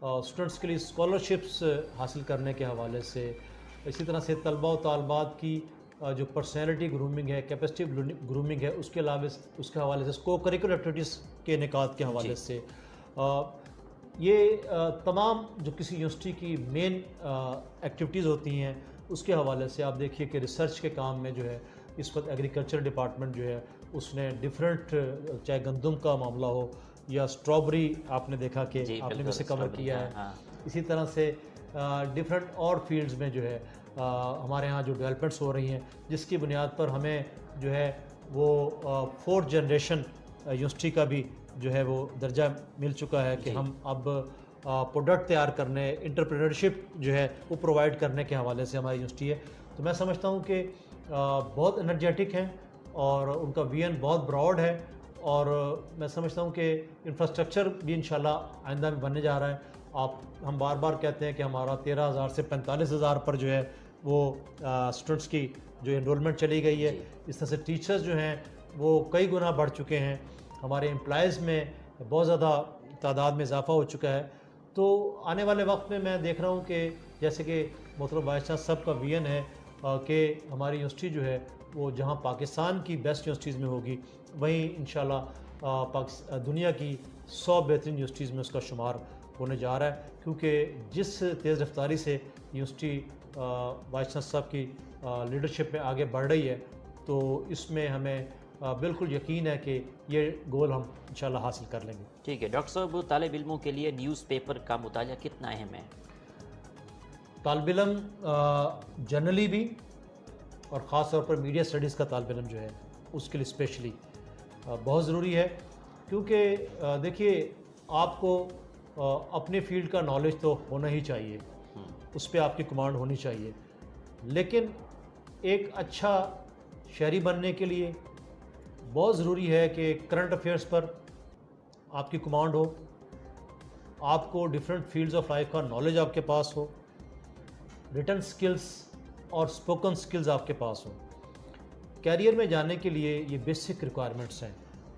اسٹوڈنٹس کے لیے اسکالرشپس حاصل کرنے کے حوالے سے، اسی طرح سے طلباء و طالبات کی جو پرسنالٹی گرومنگ ہے، کیپیسٹی گرومنگ ہے، اس کے علاوہ اس کے حوالے سے کو کریکولر ایکٹیویٹیز کے انعقاد کے حوالے سے، یہ تمام جو کسی یونیورسٹی کی مین ایکٹیویٹیز ہوتی ہیں اس کے حوالے سے آپ دیکھیے کہ ریسرچ کے کام میں جو ہے اس وقت ایگریکلچر ڈپارٹمنٹ جو ہے اس نے ڈفرینٹ، چاہے گندم کا معاملہ ہو یا اسٹرابری آپ نے دیکھا کہ آپ نے بھی اسے کور کیا ہے، اسی طرح سے ڈفرینٹ اور فیلڈز میں جو ہے ہمارے ہاں جو ڈیولپمنٹس ہو رہی ہیں، جس کی بنیاد پر ہمیں جو ہے وہ 4th جنریشن یونیورسٹی کا بھی جو ہے وہ درجہ مل چکا ہے کہ ہم اب پروڈکٹ تیار کرنے، انٹرپرینرشپ جو ہے وہ پرووائڈ کرنے کے حوالے سے ہماری یونیورسٹی ہے. تو میں سمجھتا ہوں کہ بہت انرجیٹک ہیں اور ان کا ویژن بہت براڈ ہے، اور میں سمجھتا ہوں کہ انفراسٹرکچر بھی انشاءاللہ آئندہ میں بننے جا رہا ہے. ہم بار بار کہتے ہیں کہ ہمارا 13,000 سے 45,000 پر جو ہے وہ اسٹوڈنٹس کی جو انرولمنٹ چلی گئی ہے. اس طرح سے ٹیچرز جو ہیں وہ کئی گنا بڑھ چکے ہیں، ہمارے امپلائز میں بہت زیادہ تعداد میں اضافہ ہو چکا ہے. تو آنے والے وقت میں دیکھ رہا ہوں کہ جیسے کہ محترم وائس چانسلر صاحب کا ویژن ہے کہ ہماری یونیورسٹی جو ہے وہ جہاں پاکستان کی بیسٹ یونیورسٹیز میں ہوگی، وہیں انشاءاللہ دنیا کی 100 بہترین یونیورسٹیز میں اس کا شمار ہونے جا رہا ہے. کیونکہ جس تیز رفتاری سے یونیورسٹی وائس چانسلر صاحب کی لیڈرشپ میں آگے بڑھ رہی ہے، تو اس میں ہمیں بالکل یقین ہے کہ یہ گول ہم انشاءاللہ حاصل کر لیں گے. ٹھیک ہے ڈاکٹر صاحب، طالب علموں کے لیے نیوز پیپر کا مطالعہ کتنا اہم ہے؟ طالب علم جنرلی بھی اور خاص طور پر میڈیا اسٹڈیز کا طالب علم جو ہے اس کے لیے اسپیشلی بہت ضروری ہے، کیونکہ دیکھیے آپ کو اپنے فیلڈ کا نالج تو ہونا ہی چاہیے، اس پہ آپ کی کمانڈ ہونی چاہیے، لیکن ایک اچھا شہری بننے کے لیے بہت ضروری ہے کہ کرنٹ افیئرس پر آپ کی کمانڈ ہو، آپ کو ڈفرینٹ فیلڈز آف لائف کا نالج آپ کے پاس ہو، ریٹن سکلز اور اسپوکن سکلز آپ کے پاس ہو۔ کیریئر میں جانے کے لیے یہ بیسک ریکوائرمنٹس ہیں،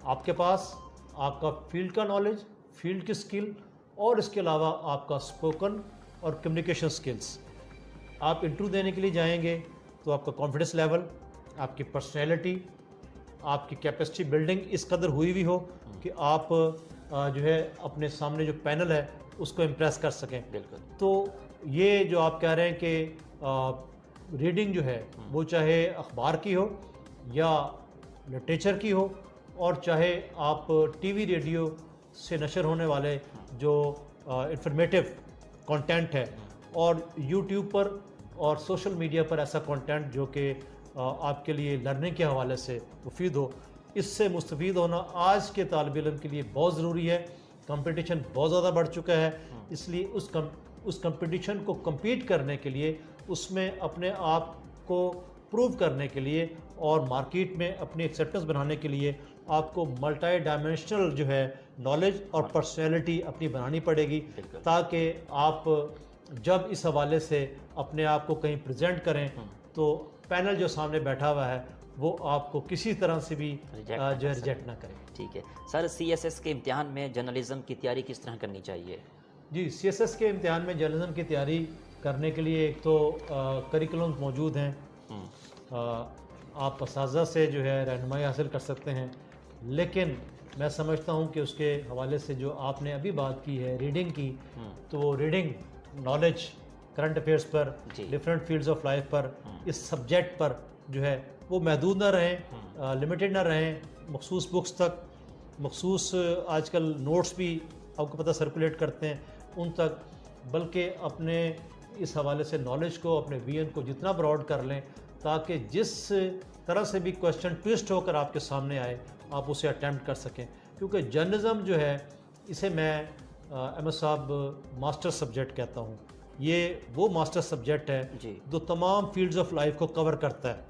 آپ کے پاس آپ کا فیلڈ کا نالج، فیلڈ کی سکل، اور اس کے علاوہ آپ کا اسپوکن اور کمیونیکیشن سکلز۔ آپ انٹرویو دینے کے لیے جائیں گے تو آپ کا کانفیڈنس لیول، آپ کی پرسنالٹی، آپ کی کیپیسٹی بلڈنگ اس قدر ہوئی ہوئی ہو کہ آپ جو ہے اپنے سامنے جو پینل ہے اس کو امپریس کر سکیں۔ بالکل۔ تو یہ جو آپ کہہ رہے ہیں کہ ریڈنگ جو ہے وہ چاہے اخبار کی ہو یا لٹریچر کی ہو، اور چاہے آپ ٹی وی ریڈیو سے نشر ہونے والے جو انفارمیٹیو کانٹینٹ ہے، اور یوٹیوب پر اور سوشل میڈیا پر ایسا کانٹینٹ جو کہ آپ کے لیے لرننگ کے حوالے سے مفید ہو، اس سے مستفید ہونا آج کے طالب علم کے لیے بہت ضروری ہے۔ کمپٹیشن بہت زیادہ بڑھ چکا ہے، اس لیے اس کمپٹیشن کو کمپیٹ کرنے کے لیے، اس میں اپنے آپ کو پروو کرنے کے لیے اور مارکیٹ میں اپنی ایکسیپٹنس بنانے کے لیے آپ کو ملٹی ڈائمینشنل جو ہے نالج اور پرسنالٹی اپنی بنانی پڑے گی، تاکہ آپ جب اس حوالے سے اپنے آپ کو کہیں پریزنٹ کریں تو پینل جو سامنے بیٹھا ہوا ہے وہ آپ کو کسی طرح سے بھی ریجیکٹ نہ کرے۔ ٹھیک ہے سر، سی ایس ایس کے امتحان میں جرنلزم کی تیاری کس طرح کرنی چاہیے؟ جی، سی ایس ایس کے امتحان میں جرنلزم کی تیاری کرنے کے لیے ایک تو کریکولم موجود ہیں، آپ اساتذہ سے جو ہے رہنمائی حاصل کر سکتے ہیں، لیکن میں سمجھتا ہوں کہ اس کے حوالے سے جو آپ نے ابھی بات کی ہے ریڈنگ کی، تو ریڈنگ نالج کرنٹ افیئرس پر، ڈفرینٹ فیلڈز آف لائف پر، اس سبجیکٹ پر جو ہے وہ محدود نہ رہیں، لمیٹڈ نہ رہیں مخصوص بکس تک، مخصوص آج کل نوٹس بھی آپ کو پتہ سرکولیٹ کرتے ہیں ان تک، بلکہ اپنے اس حوالے سے نالج کو، اپنے ویژن کو جتنا براڈ کر لیں تاکہ جس طرح سے بھی کویسچن ٹوسٹ ہو کر آپ کے سامنے آئے آپ اسے اٹیمپٹ کر سکیں، کیونکہ جرنلزم جو ہے اسے میں احمد صاحب ماسٹر سبجیکٹ کہتا ہوں۔ یہ وہ ماسٹر سبجیکٹ ہے جو تمام فیلڈز آف لائف کو کور کرتا ہے،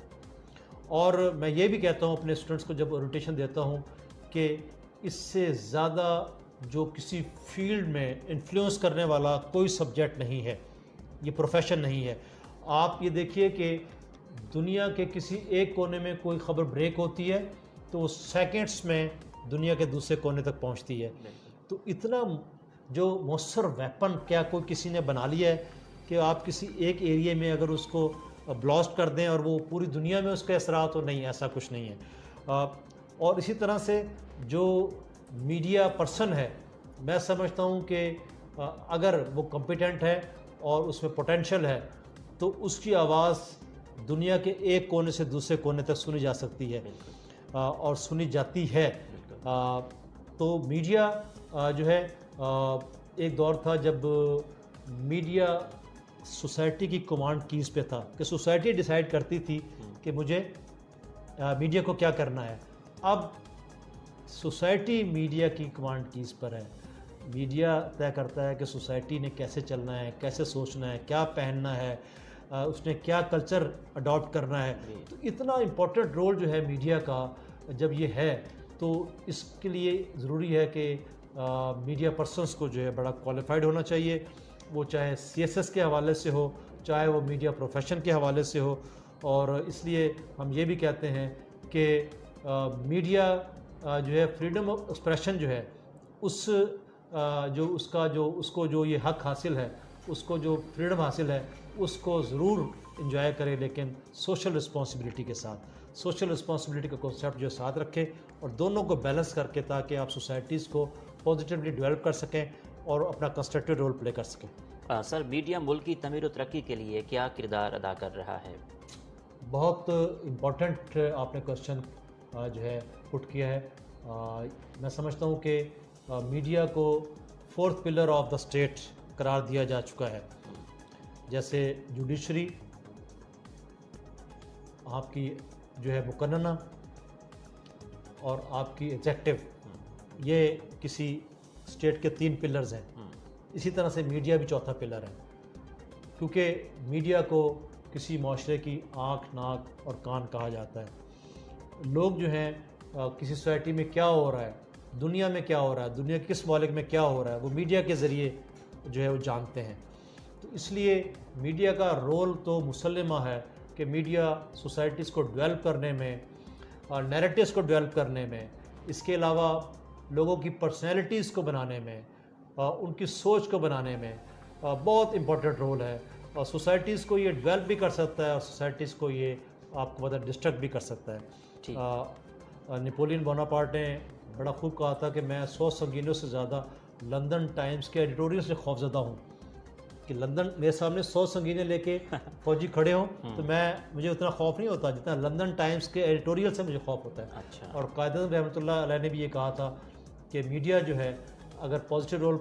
اور میں یہ بھی کہتا ہوں اپنے اسٹوڈنٹس کو جب اورینٹیشن دیتا ہوں کہ اس سے زیادہ جو کسی فیلڈ میں انفلوئنس کرنے والا کوئی سبجیکٹ نہیں ہے، یہ پروفیشن نہیں ہے۔ آپ یہ دیکھیے کہ دنیا کے کسی ایک کونے میں کوئی خبر بریک ہوتی ہے تو وہ سیکنڈس میں دنیا کے دوسرے کونے تک پہنچتی ہے، تو اتنا جو مؤثر ویپن کیا کوئی کسی نے بنا لیا ہے کہ آپ کسی ایک ایریے میں اگر اس کو بلاسٹ کر دیں اور وہ پوری دنیا میں اس کے اثرات ہو، نہیں، ایسا کچھ نہیں ہے۔ اور اسی طرح سے جو میڈیا پرسن ہے، میں سمجھتا ہوں کہ اگر وہ کمپیٹنٹ ہے اور اس میں پوٹینشل ہے تو اس کی آواز دنیا کے ایک کونے سے دوسرے کونے تک سنی جا سکتی ہے اور سنی جاتی ہے۔ تو میڈیا جو ہے ایک دور تھا جب میڈیا سوسائٹی کی کمانڈ کیز پہ تھا کہ سوسائٹی ڈیسائیڈ کرتی تھی کہ مجھے میڈیا کو کیا کرنا ہے۔ اب سوسائٹی میڈیا کی کمانڈ کیز پر ہے، میڈیا طے کرتا ہے کہ سوسائٹی نے کیسے چلنا ہے، کیسے سوچنا ہے، کیا پہننا ہے، اس نے کیا کلچر اڈاپٹ کرنا ہے۔ تو اتنا امپورٹنٹ رول جو ہے میڈیا کا جب یہ ہے تو اس کے لیے ضروری ہے کہ میڈیا پرسنس کو جو ہے بڑا کوالیفائڈ ہونا چاہیے، وہ چاہے سی ایس ایس کے حوالے سے ہو، چاہے وہ میڈیا پروفیشن کے حوالے سے ہو۔ اور اس لیے ہم یہ بھی کہتے ہیں کہ میڈیا جو ہے فریڈم آف ایکسپریشن جو ہے اس کو جو یہ حق حاصل ہے، اس کو جو فریڈم حاصل ہے اس کو ضرور انجوائے کرے، لیکن سوشل رسپانسبلٹی کے ساتھ، سوشل رسپانسبلٹی کا کنسیپٹ جو ساتھ رکھے اور دونوں کو بیلنس کر کے، تاکہ آپ سوسائٹیز کو پازیٹیولی ڈیولپ کر سکیں اور اپنا کنسٹرکٹیو رول پلے کر سکیں۔ سر، میڈیا ملک کی تعمیر و ترقی کے لیے کیا کردار ادا کر رہا ہے؟ بہت امپورٹنٹ آپ نے کوشچن جو ہے پٹ کیا ہے۔ میں سمجھتا ہوں کہ میڈیا کو fourth pillar of the state قرار دیا جا چکا ہے، جیسے جوڈیشری، آپ کی جو ہے مقننہ اور آپ کی ایگزیکٹو، یہ کسی اسٹیٹ کے 3 پلرز ہیں. اسی طرح سے میڈیا بھی چوتھا پلر ہے، کیونکہ میڈیا کو کسی معاشرے کی آنکھ، ناک اور کان کہا جاتا ہے. لوگ جو ہیں کسی سوسائٹی میں کیا ہو رہا ہے، دنیا میں کیا ہو رہا ہے، دنیا کے کس ممالک میں کیا ہو رہا ہے، وہ میڈیا کے ذریعے جو ہے وہ جانتے ہیں. تو اس لیے میڈیا کا رول تو مسلمہ ہے کہ میڈیا سوسائٹیز کو ڈیولپ کرنے میں اور نیریٹیوز کو ڈیولپ کرنے میں، اس کے علاوہ لوگوں کی پرسنالٹیز کو بنانے میں، ان کی سوچ کو بنانے میں بہت امپورٹنٹ رول ہے. اور سوسائٹیز کو یہ ڈیولپ بھی کر سکتا ہے اور سوسائٹیز کو یہ آپ کو پتہ ڈسٹرکٹ بھی کر سکتا ہے. نیپولین بوناپارٹ نے بڑا خوب کہا تھا کہ میں 100 سنگینیوں سے زیادہ لندن ٹائمز کے ایڈیٹوریل سے خوفزدہ ہوں، کہ لندن میرے سامنے 100 سنگینے لے کے فوجی کھڑے ہوں تو مجھے اتنا خوف نہیں ہوتا جتنا لندن ٹائمز کے ایڈیٹوریل سے مجھے خوف ہوتا ہے. اور قائداعظم رحمۃ اللہ علیہ نے بھی یہ کہا تھا کہ میڈیا جو ہے اگر پازیٹیو رول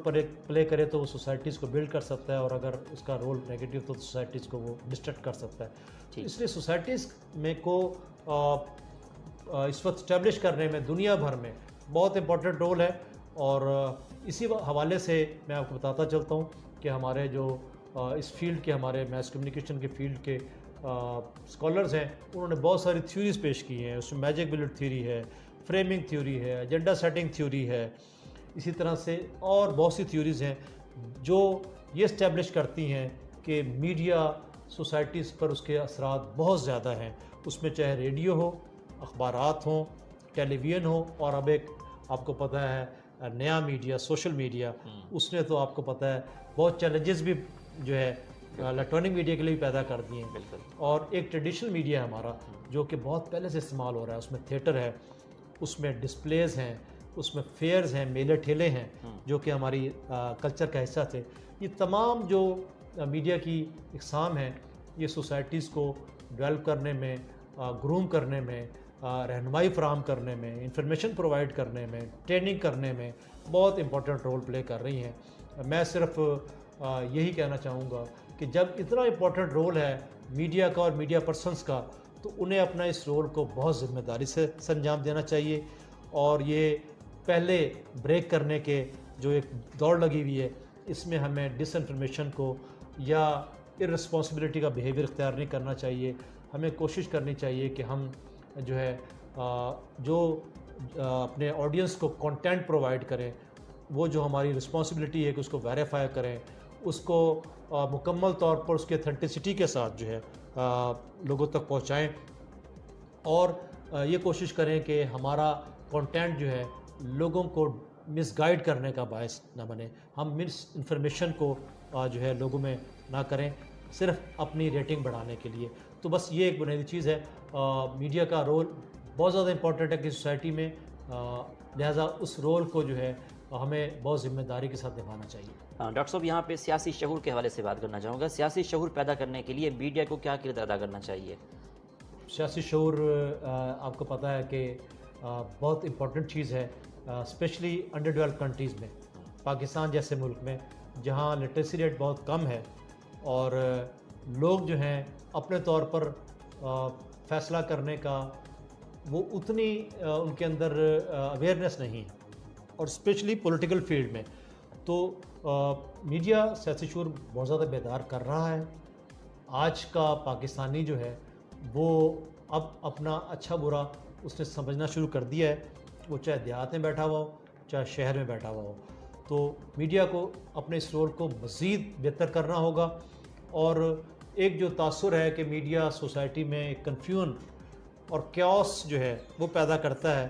پلے کرے تو وہ سوسائٹیز کو بلڈ کر سکتا ہے، اور اگر اس کا رول نیگیٹو تو سوسائٹیز کو وہ ڈسٹرکٹ کر سکتا ہے. اس لیے سوسائٹیز میں کو اس وقت اسٹیبلش کرنے میں دنیا بھر میں بہت امپورٹنٹ رول ہے. اور اسی حوالے سے میں آپ کو بتاتا چلتا ہوں کہ ہمارے جو اس فیلڈ کے، ہمارے میس کمیونیکیشن کے فیلڈ کے اسکالرز ہیں، انہوں نے بہت ساری تھیوریز پیش کی ہیں. اس میں میجک بلٹ تھیوری ہے، فریمنگ تھیوری ہے، ایجنڈا سیٹنگ تھیوری ہے، اسی طرح سے اور بہت سی تھیوریز ہیں جو یہ اسٹیبلش کرتی ہیں کہ میڈیا سوسائٹیز پر اس کے اثرات بہت زیادہ ہیں. اس میں چاہے ریڈیو ہو، اخبارات ہوں، ٹیلی ویژن ہو، اور اب ایک آپ کو پتہ ہے نیا میڈیا، سوشل میڈیا، اس نے تو آپ کو پتہ ہے بہت چیلنجز بھی جو ہے الیکٹرانک میڈیا کے لیے بھی پیدا کر دیے ہیں. اور ایک ٹریڈیشنل میڈیا ہے ہمارا جو کہ بہت پہلے سے استعمال ہو رہا ہے، اس میں تھیٹر ہے، اس میں ڈسپلیز ہیں، اس میں فیئرز ہیں، میلے ٹھیلے ہیں جو کہ ہماری کلچر کا حصہ تھے. یہ تمام جو میڈیا کی اقسام ہیں یہ سوسائٹیز کو ڈیولپ کرنے میں، گروم کرنے میں، رہنمائی فراہم کرنے میں، انفارمیشن پرووائڈ کرنے میں، ٹریننگ کرنے میں بہت امپورٹنٹ رول پلے کر رہی ہیں. میں صرف یہی کہنا چاہوں گا کہ جب اتنا امپورٹنٹ رول ہے میڈیا کا اور میڈیا پرسنس کا، تو انہیں اپنا اس رول کو بہت ذمہ داری سے انجام دینا چاہیے. اور یہ پہلے بریک کرنے کے جو ایک دوڑ لگی ہوئی ہے، اس میں ہمیں ڈس انفارمیشن کو یا ارسپانسبلٹی کا بیہیویئر اختیار نہیں کرنا چاہیے. ہمیں کوشش کرنی چاہیے کہ ہم جو ہے جو اپنے آڈینس کو کنٹینٹ پرووائڈ کریں، وہ جو ہماری رسپانسبلٹی ہے کہ اس کو ویریفائی کریں، اس کو مکمل طور پر اس کی اتھینٹسٹی کے ساتھ جو ہے لوگوں تک پہنچائیں. اور یہ کوشش کریں کہ ہمارا کنٹینٹ جو ہے لوگوں کو مس گائیڈ کرنے کا باعث نہ بنے. ہم مس انفارمیشن کو جو ہے لوگوں میں نہ کریں صرف اپنی ریٹنگ بڑھانے کے لیے. تو بس یہ ایک بنیادی چیز ہے. میڈیا کا رول بہت زیادہ امپورٹنٹ ہے کہ سوسائٹی میں، لہٰذا اس رول کو جو ہے ہمیں بہت ذمہ داری کے ساتھ نبھانا چاہیے. ڈاکٹر صاحب یہاں پہ سیاسی شعور کے حوالے سے بات کرنا چاہوں گا. سیاسی شعور پیدا کرنے کے لیے میڈیا کو کیا کردار ادا کرنا چاہیے؟ سیاسی شعور آپ کو پتہ ہے کہ بہت امپورٹنٹ چیز ہے، اسپیشلی انڈر ڈیولپ کنٹریز میں، پاکستان جیسے ملک میں جہاں لٹریسی ریٹ بہت کم ہے اور لوگ جو ہیں اپنے طور پر فیصلہ کرنے کا وہ اتنی ان کے اندر اویئرنیس نہیں ہے، اور اسپیشلی پولیٹیکل فیلڈ میں. تو میڈیا سیاسی شعور بہت زیادہ بیدار کر رہا ہے. آج کا پاکستانی جو ہے وہ اب اپنا اچھا برا اس نے سمجھنا شروع کر دیا ہے، وہ چاہے دیہات میں بیٹھا ہوا ہو چاہے شہر میں بیٹھا ہوا ہو. تو میڈیا کو اپنے اس رول کو مزید بہتر کرنا ہوگا. اور ایک جو تاثر ہے کہ میڈیا سوسائٹی میں ایک کنفیوژن اور کیوس جو ہے وہ پیدا کرتا ہے،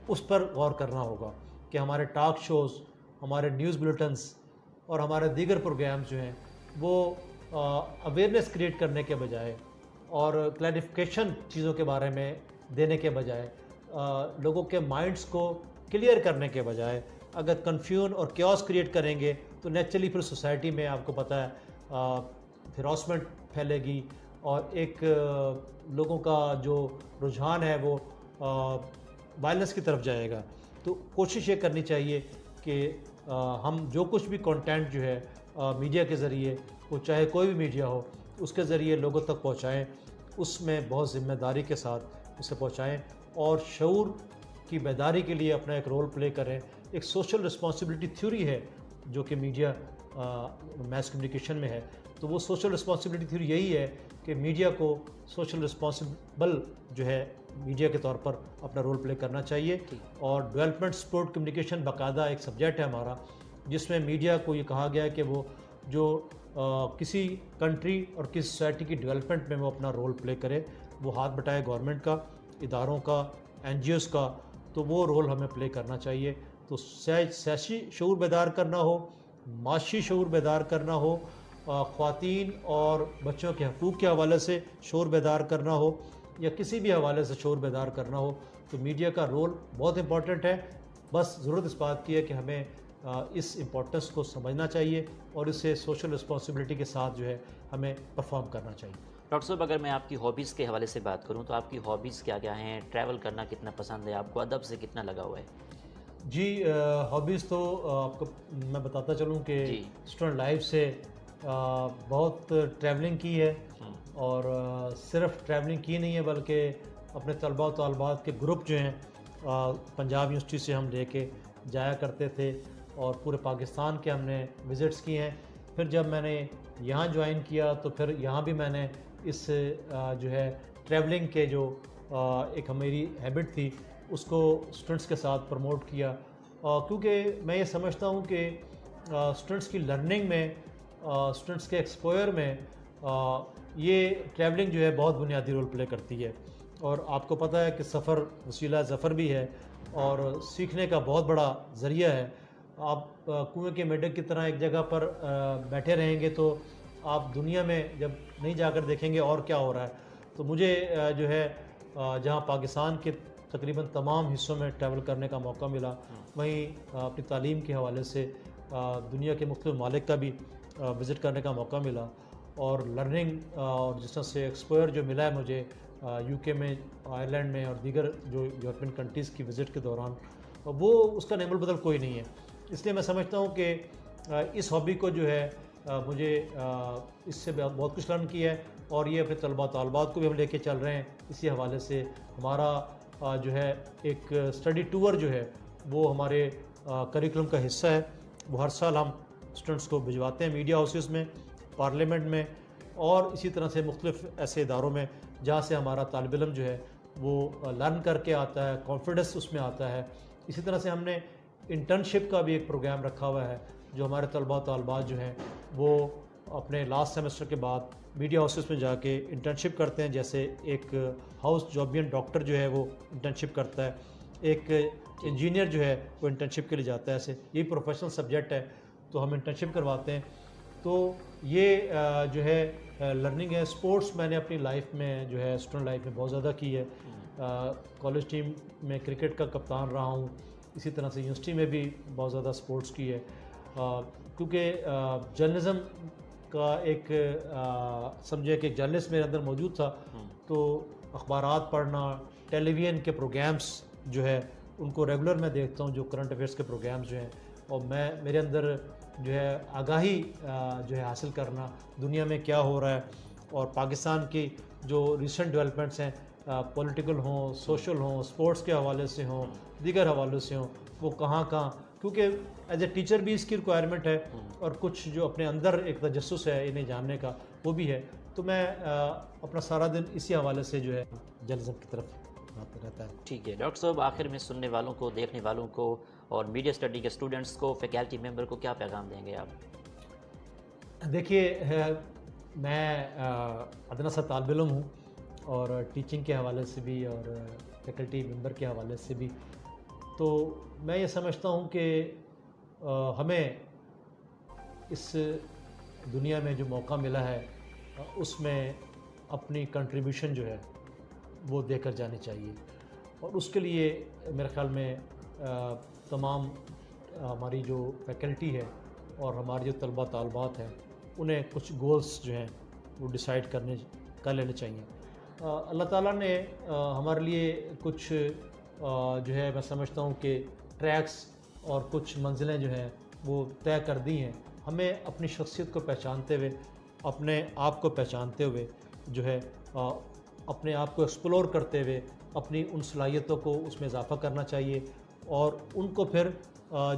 اس پر غور کرنا ہوگا کہ ہمارے ٹاک شوز، ہمارے نیوز بلیٹنز اور ہمارے دیگر پروگرامز جو ہیں وہ اویئرنیس کریٹ کرنے کے بجائے اور کلیریفیکیشن چیزوں کے بارے میں دینے کے بجائے، لوگوں کے مائنڈز کو کلیئر کرنے کے بجائے اگر کنفیوژن اور کیوس کریٹ کریں گے تو نیچرلی پھر سوسائٹی میں آپ کو پتہ ہے ہراسمنٹ پھیلے گی اور ایک لوگوں کا جو رجحان ہے وہ وائلنس کی طرف جائے گا. تو کوشش یہ کرنی چاہیے کہ ہم جو کچھ بھی کنٹینٹ جو ہے میڈیا کے ذریعے، وہ چاہے کوئی بھی میڈیا ہو، اس کے ذریعے لوگوں تک پہنچائیں. اس میں بہت ذمہ داری کے ساتھ اسے پہنچائیں اور شعور کی بیداری کے لیے اپنا ایک رول پلے کریں. ایک سوشل رسپانسبلٹی تھیوری ہے جو کہ میڈیا میس کمیونیکیشن میں ہے. تو وہ سوشل رسپانسبلٹی تھیوری یہی ہے کہ میڈیا کو سوشل رسپانسبل جو ہے میڈیا کے طور پر اپنا رول پلے کرنا چاہیے. اور ڈیولپمنٹ سپورٹ کمیونیکیشن باقاعدہ ایک سبجیکٹ ہے ہمارا جس میں میڈیا کو یہ کہا گیا ہے کہ وہ جو کسی کنٹری اور کسی سوسائٹی کی ڈیولپمنٹ میں وہ اپنا رول پلے کرے. وہ ہاتھ بٹائے گورنمنٹ کا, اداروں کا, این جی اوز کا. تو وہ رول ہمیں پلے کرنا چاہیے. تو سیاسی شعور بیدار کرنا ہو, معاشی شعور بیدار کرنا ہو, خواتین اور بچوں کے حقوق کے حوالے سے شعور بیدار کرنا ہو یا کسی بھی حوالے سے شعور بیدار کرنا ہو تو میڈیا کا رول بہت امپورٹنٹ ہے. بس ضرورت اس بات کی ہے کہ ہمیں اس امپورٹنس کو سمجھنا چاہیے اور اسے سوشل رسپانسبلٹی کے ساتھ جو ہے ہمیں پرفارم کرنا چاہیے. ڈاکٹر صاحب اگر میں آپ کی ہابیز کے حوالے سے بات کروں تو آپ کی ہابیز کیا کیا ہیں؟ ٹریول کرنا کتنا پسند ہے آپ کو؟ ادب سے کتنا لگا ہوا ہے؟ جی ہابیز تو آپ کو میں بتاتا چلوں کہ اسٹوڈنٹ لائف سے بہت ٹریولنگ کی ہے اور صرف ٹریولنگ کی نہیں ہے بلکہ اپنے طلباء و طالبات کے گروپ جو ہیں پنجاب یونیورسٹی سے ہم لے کے جایا کرتے تھے اور پورے پاکستان کے ہم نے وزٹس کیے ہیں. پھر جب میں نے یہاں جوائن کیا تو پھر یہاں بھی میں نے اس جو ہے ٹریولنگ کے جو ایک میری ہیبٹ تھی اس کو اسٹوڈنٹس کے ساتھ پروموٹ کیا کیونکہ میں یہ سمجھتا ہوں کہ اسٹوڈنٹس کی لرننگ میں, اسٹوڈنٹس کے ایکسپوئر میں یہ ٹریولنگ جو ہے بہت بنیادی رول پلے کرتی ہے. اور آپ کو پتہ ہے کہ سفر وسیلہ ظفر بھی ہے اور سیکھنے کا بہت بڑا ذریعہ ہے. آپ کنویں کے میڈک کی طرح ایک جگہ پر بیٹھے رہیں گے تو آپ دنیا میں جب نہیں جا کر دیکھیں گے اور کیا ہو رہا ہے. تو مجھے جو ہے جہاں پاکستان کے تقریباً تمام حصوں میں ٹریول کرنے کا موقع ملا, وہیں اپنی تعلیم کے حوالے سے دنیا کے مختلف ممالک کا بھی وزٹ کرنے کا موقع ملا اور لرننگ اور جس طرح سے ایکسپوئر جو ملا ہے مجھے یو کے میں, آئرلینڈ میں اور دیگر جو یورپین کنٹریز کی وزٹ کے دوران, وہ اس کا نعم البدل کوئی نہیں ہے. اس لیے میں سمجھتا ہوں کہ اس ہابی کو جو ہے مجھے اس سے بہت کچھ لرن کیا ہے اور یہ اپنے طلباء طالبات کو بھی ہم لے کے چل رہے ہیں. اسی حوالے سے ہمارا جو ہے ایک اسٹڈی ٹور جو ہے وہ ہمارے کریکولم کا حصہ ہے. وہ ہر سال ہم اسٹوڈنٹس کو بھجواتے ہیں میڈیا ہاؤسز میں, پارلیمنٹ میں اور اسی طرح سے مختلف ایسے اداروں میں جہاں سے ہمارا طالب علم جو ہے وہ لرن کر کے آتا ہے, کانفیڈنس اس میں آتا ہے. اسی طرح سے ہم نے انٹرنشپ کا بھی ایک پروگرام رکھا ہوا ہے جو ہمارے طلباء طالبات جو ہیں وہ اپنے لاسٹ سیمسٹر کے بعد میڈیا ہاؤسز میں جا کے انٹرنشپ کرتے ہیں. جیسے ایک ہاؤس جابین ڈاکٹر جو ہے وہ انٹرنشپ کرتا ہے, ایک انجینئر جو ہے وہ انٹرنشپ کے لیے جاتا ہے. ایسے یہی پروفیشنل سبجیکٹ ہے تو ہم انٹرنشپ کرواتے ہیں. تو یہ جو ہے لرننگ ہے. اسپورٹس میں نے اپنی لائف میں جو ہے اسٹوڈنٹ لائف میں بہت زیادہ کی ہے. کالج ٹیم میں کرکٹ کا کپتان رہا ہوں, اسی طرح سے یونیورسٹی میں بھی بہت زیادہ اسپورٹس کی ہے کیونکہ جرنلزم کا ایک سمجھے کہ ایک جرنلسٹ میرے اندر موجود تھا. تو اخبارات پڑھنا, ٹیلی ویژن کے پروگرامز جو ہے ان کو ریگولر میں دیکھتا ہوں, جو کرنٹ افیئرس کے پروگرامز جو ہیں, اور میرے اندر جو ہے آگاہی جو ہے حاصل کرنا دنیا میں کیا ہو رہا ہے اور پاکستان کی جو ریسنٹ ڈیولپمنٹس ہیں پولیٹیکل ہوں, سوشل ہوں, اسپورٹس کے حوالے سے ہوں, دیگر حوالوں سے ہوں, وہ کہاں کیونکہ ایز اے ٹیچر بھی اس کی ریکوائرمنٹ ہے اور کچھ جو اپنے اندر ایک تجسس ہے انہیں جاننے کا وہ بھی ہے. تو میں اپنا سارا دن اسی حوالے سے جو ہے جرنلزم کی طرف رہتا ہے. ٹھیک ہے ڈاکٹر صاحب, آخر میں سننے والوں کو, دیکھنے والوں کو اور میڈیا اسٹڈی کے اسٹوڈنٹس کو, فیکلٹی ممبر کو کیا پیغام دیں گے آپ؟ دیکھیے میں ادنا سا طالب علم ہوں اور ٹیچنگ کے حوالے سے بھی اور فیکلٹی ممبر کے حوالے سے بھی. تو میں یہ سمجھتا ہوں کہ ہمیں اس دنیا میں جو موقع ملا ہے اس میں اپنی کنٹریبیوشن جو ہے وہ دے کر جانی چاہیے اور اس کے لیے میرے خیال میں تمام ہماری جو فیکلٹی ہے اور ہمارے جو طلباء طالبات ہیں انہیں کچھ گولز جو ہیں وہ ڈیسائیڈ کر لینے چاہیے. اللہ تعالیٰ نے ہمارے لیے کچھ جو ہے میں سمجھتا ہوں کہ ٹریکس اور کچھ منزلیں جو ہیں وہ طے کر دی ہیں. ہمیں اپنی شخصیت کو پہچانتے ہوئے, اپنے آپ کو پہچانتے ہوئے جو ہے اپنے آپ کو ایکسپلور کرتے ہوئے اپنی ان صلاحیتوں کو اس میں اضافہ کرنا چاہیے اور ان کو پھر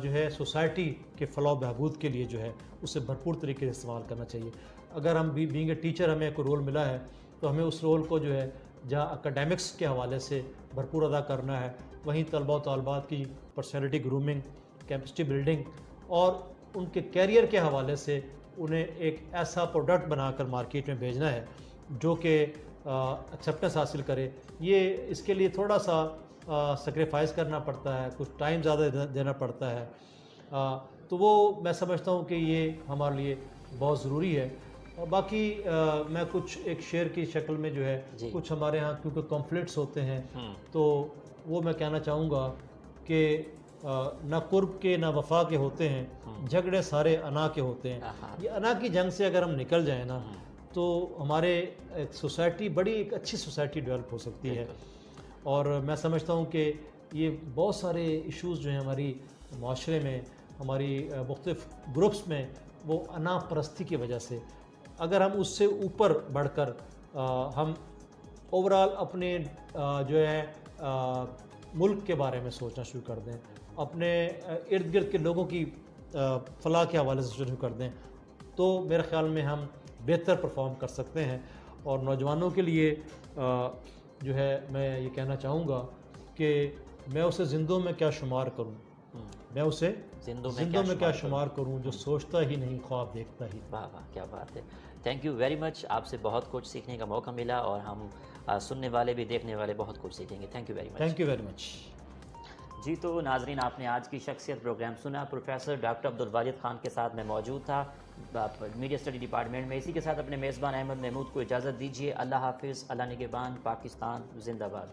جو ہے سوسائٹی کے فلاح و بہبود کے لیے جو ہے اسے بھرپور طریقے سے استعمال کرنا چاہیے. اگر ہم بینگ اے ٹیچر ہمیں کوئی رول ملا ہے تو ہمیں اس رول کو جو ہے جہاں اکیڈیمکس کے حوالے سے بھرپور ادا کرنا ہے, وہیں طلباء و طالبات کی پرسنالٹی گرومنگ, کیپیسٹی بلڈنگ اور ان کے کیریئر کے حوالے سے انہیں ایک ایسا پروڈکٹ بنا کر مارکیٹ میں بھیجنا ہے جو کہ ایکسیپٹنس حاصل کرے. یہ اس کے لیے تھوڑا سا سیکریفائز کرنا پڑتا ہے, کچھ ٹائم زیادہ دینا پڑتا ہے, تو وہ میں سمجھتا ہوں کہ یہ ہمارے لیے بہت ضروری ہے. اور باقی میں کچھ ایک شعر کی شکل میں جو ہے کچھ ہمارے ہاں کیونکہ کانفلکٹس ہوتے ہیں تو وہ میں کہنا چاہوں گا کہ نہ قرب کے نہ وفا کے ہوتے ہیں, جھگڑے سارے انا کے ہوتے ہیں. یہ انا کی جنگ سے اگر ہم نکل جائیں نا تو ہمارے ایک سوسائٹی بڑی ایک اچھی سوسائٹی ڈیولپ ہو سکتی ہے. اور میں سمجھتا ہوں کہ یہ بہت سارے ایشوز جو ہیں ہماری معاشرے میں, ہماری مختلف گروپس میں, وہ انا پرستی کی وجہ سے, اگر ہم اس سے اوپر بڑھ کر ہم اوورال اپنے جو ہے ملک کے بارے میں سوچنا شروع کر دیں, اپنے ارد گرد کے لوگوں کی فلاح کے حوالے سے شروع کر دیں, تو میرے خیال میں ہم بہتر پرفارم کر سکتے ہیں. اور نوجوانوں کے لیے جو ہے میں یہ کہنا چاہوں گا کہ میں اسے زندوں میں کیا شمار کروں, میں اسے زندوں میں کیا شمار کروں جو سوچتا ہی نہیں خواب دیکھتا ہی. واہ واہ, کیا بات ہے. تھینک یو ویری مچ. آپ سے بہت کچھ سیکھنے کا موقع ملا اور ہم سننے والے بھی دیکھنے والے بہت کچھ سیکھیں گے. Thank you very much. Thank you very much. جی تو ناظرین, آپ نے آج کی شخصیت پروگرام سنا. پروفیسر ڈاکٹر عبدالواجد خان کے ساتھ میں موجود تھا میڈیا اسٹڈی ڈپارٹمنٹ میں. اسی کے ساتھ اپنے میزبان احمد محمود کو اجازت دیجیے. اللہ حافظ. اللہ نگہبان. پاکستان زندہ باد.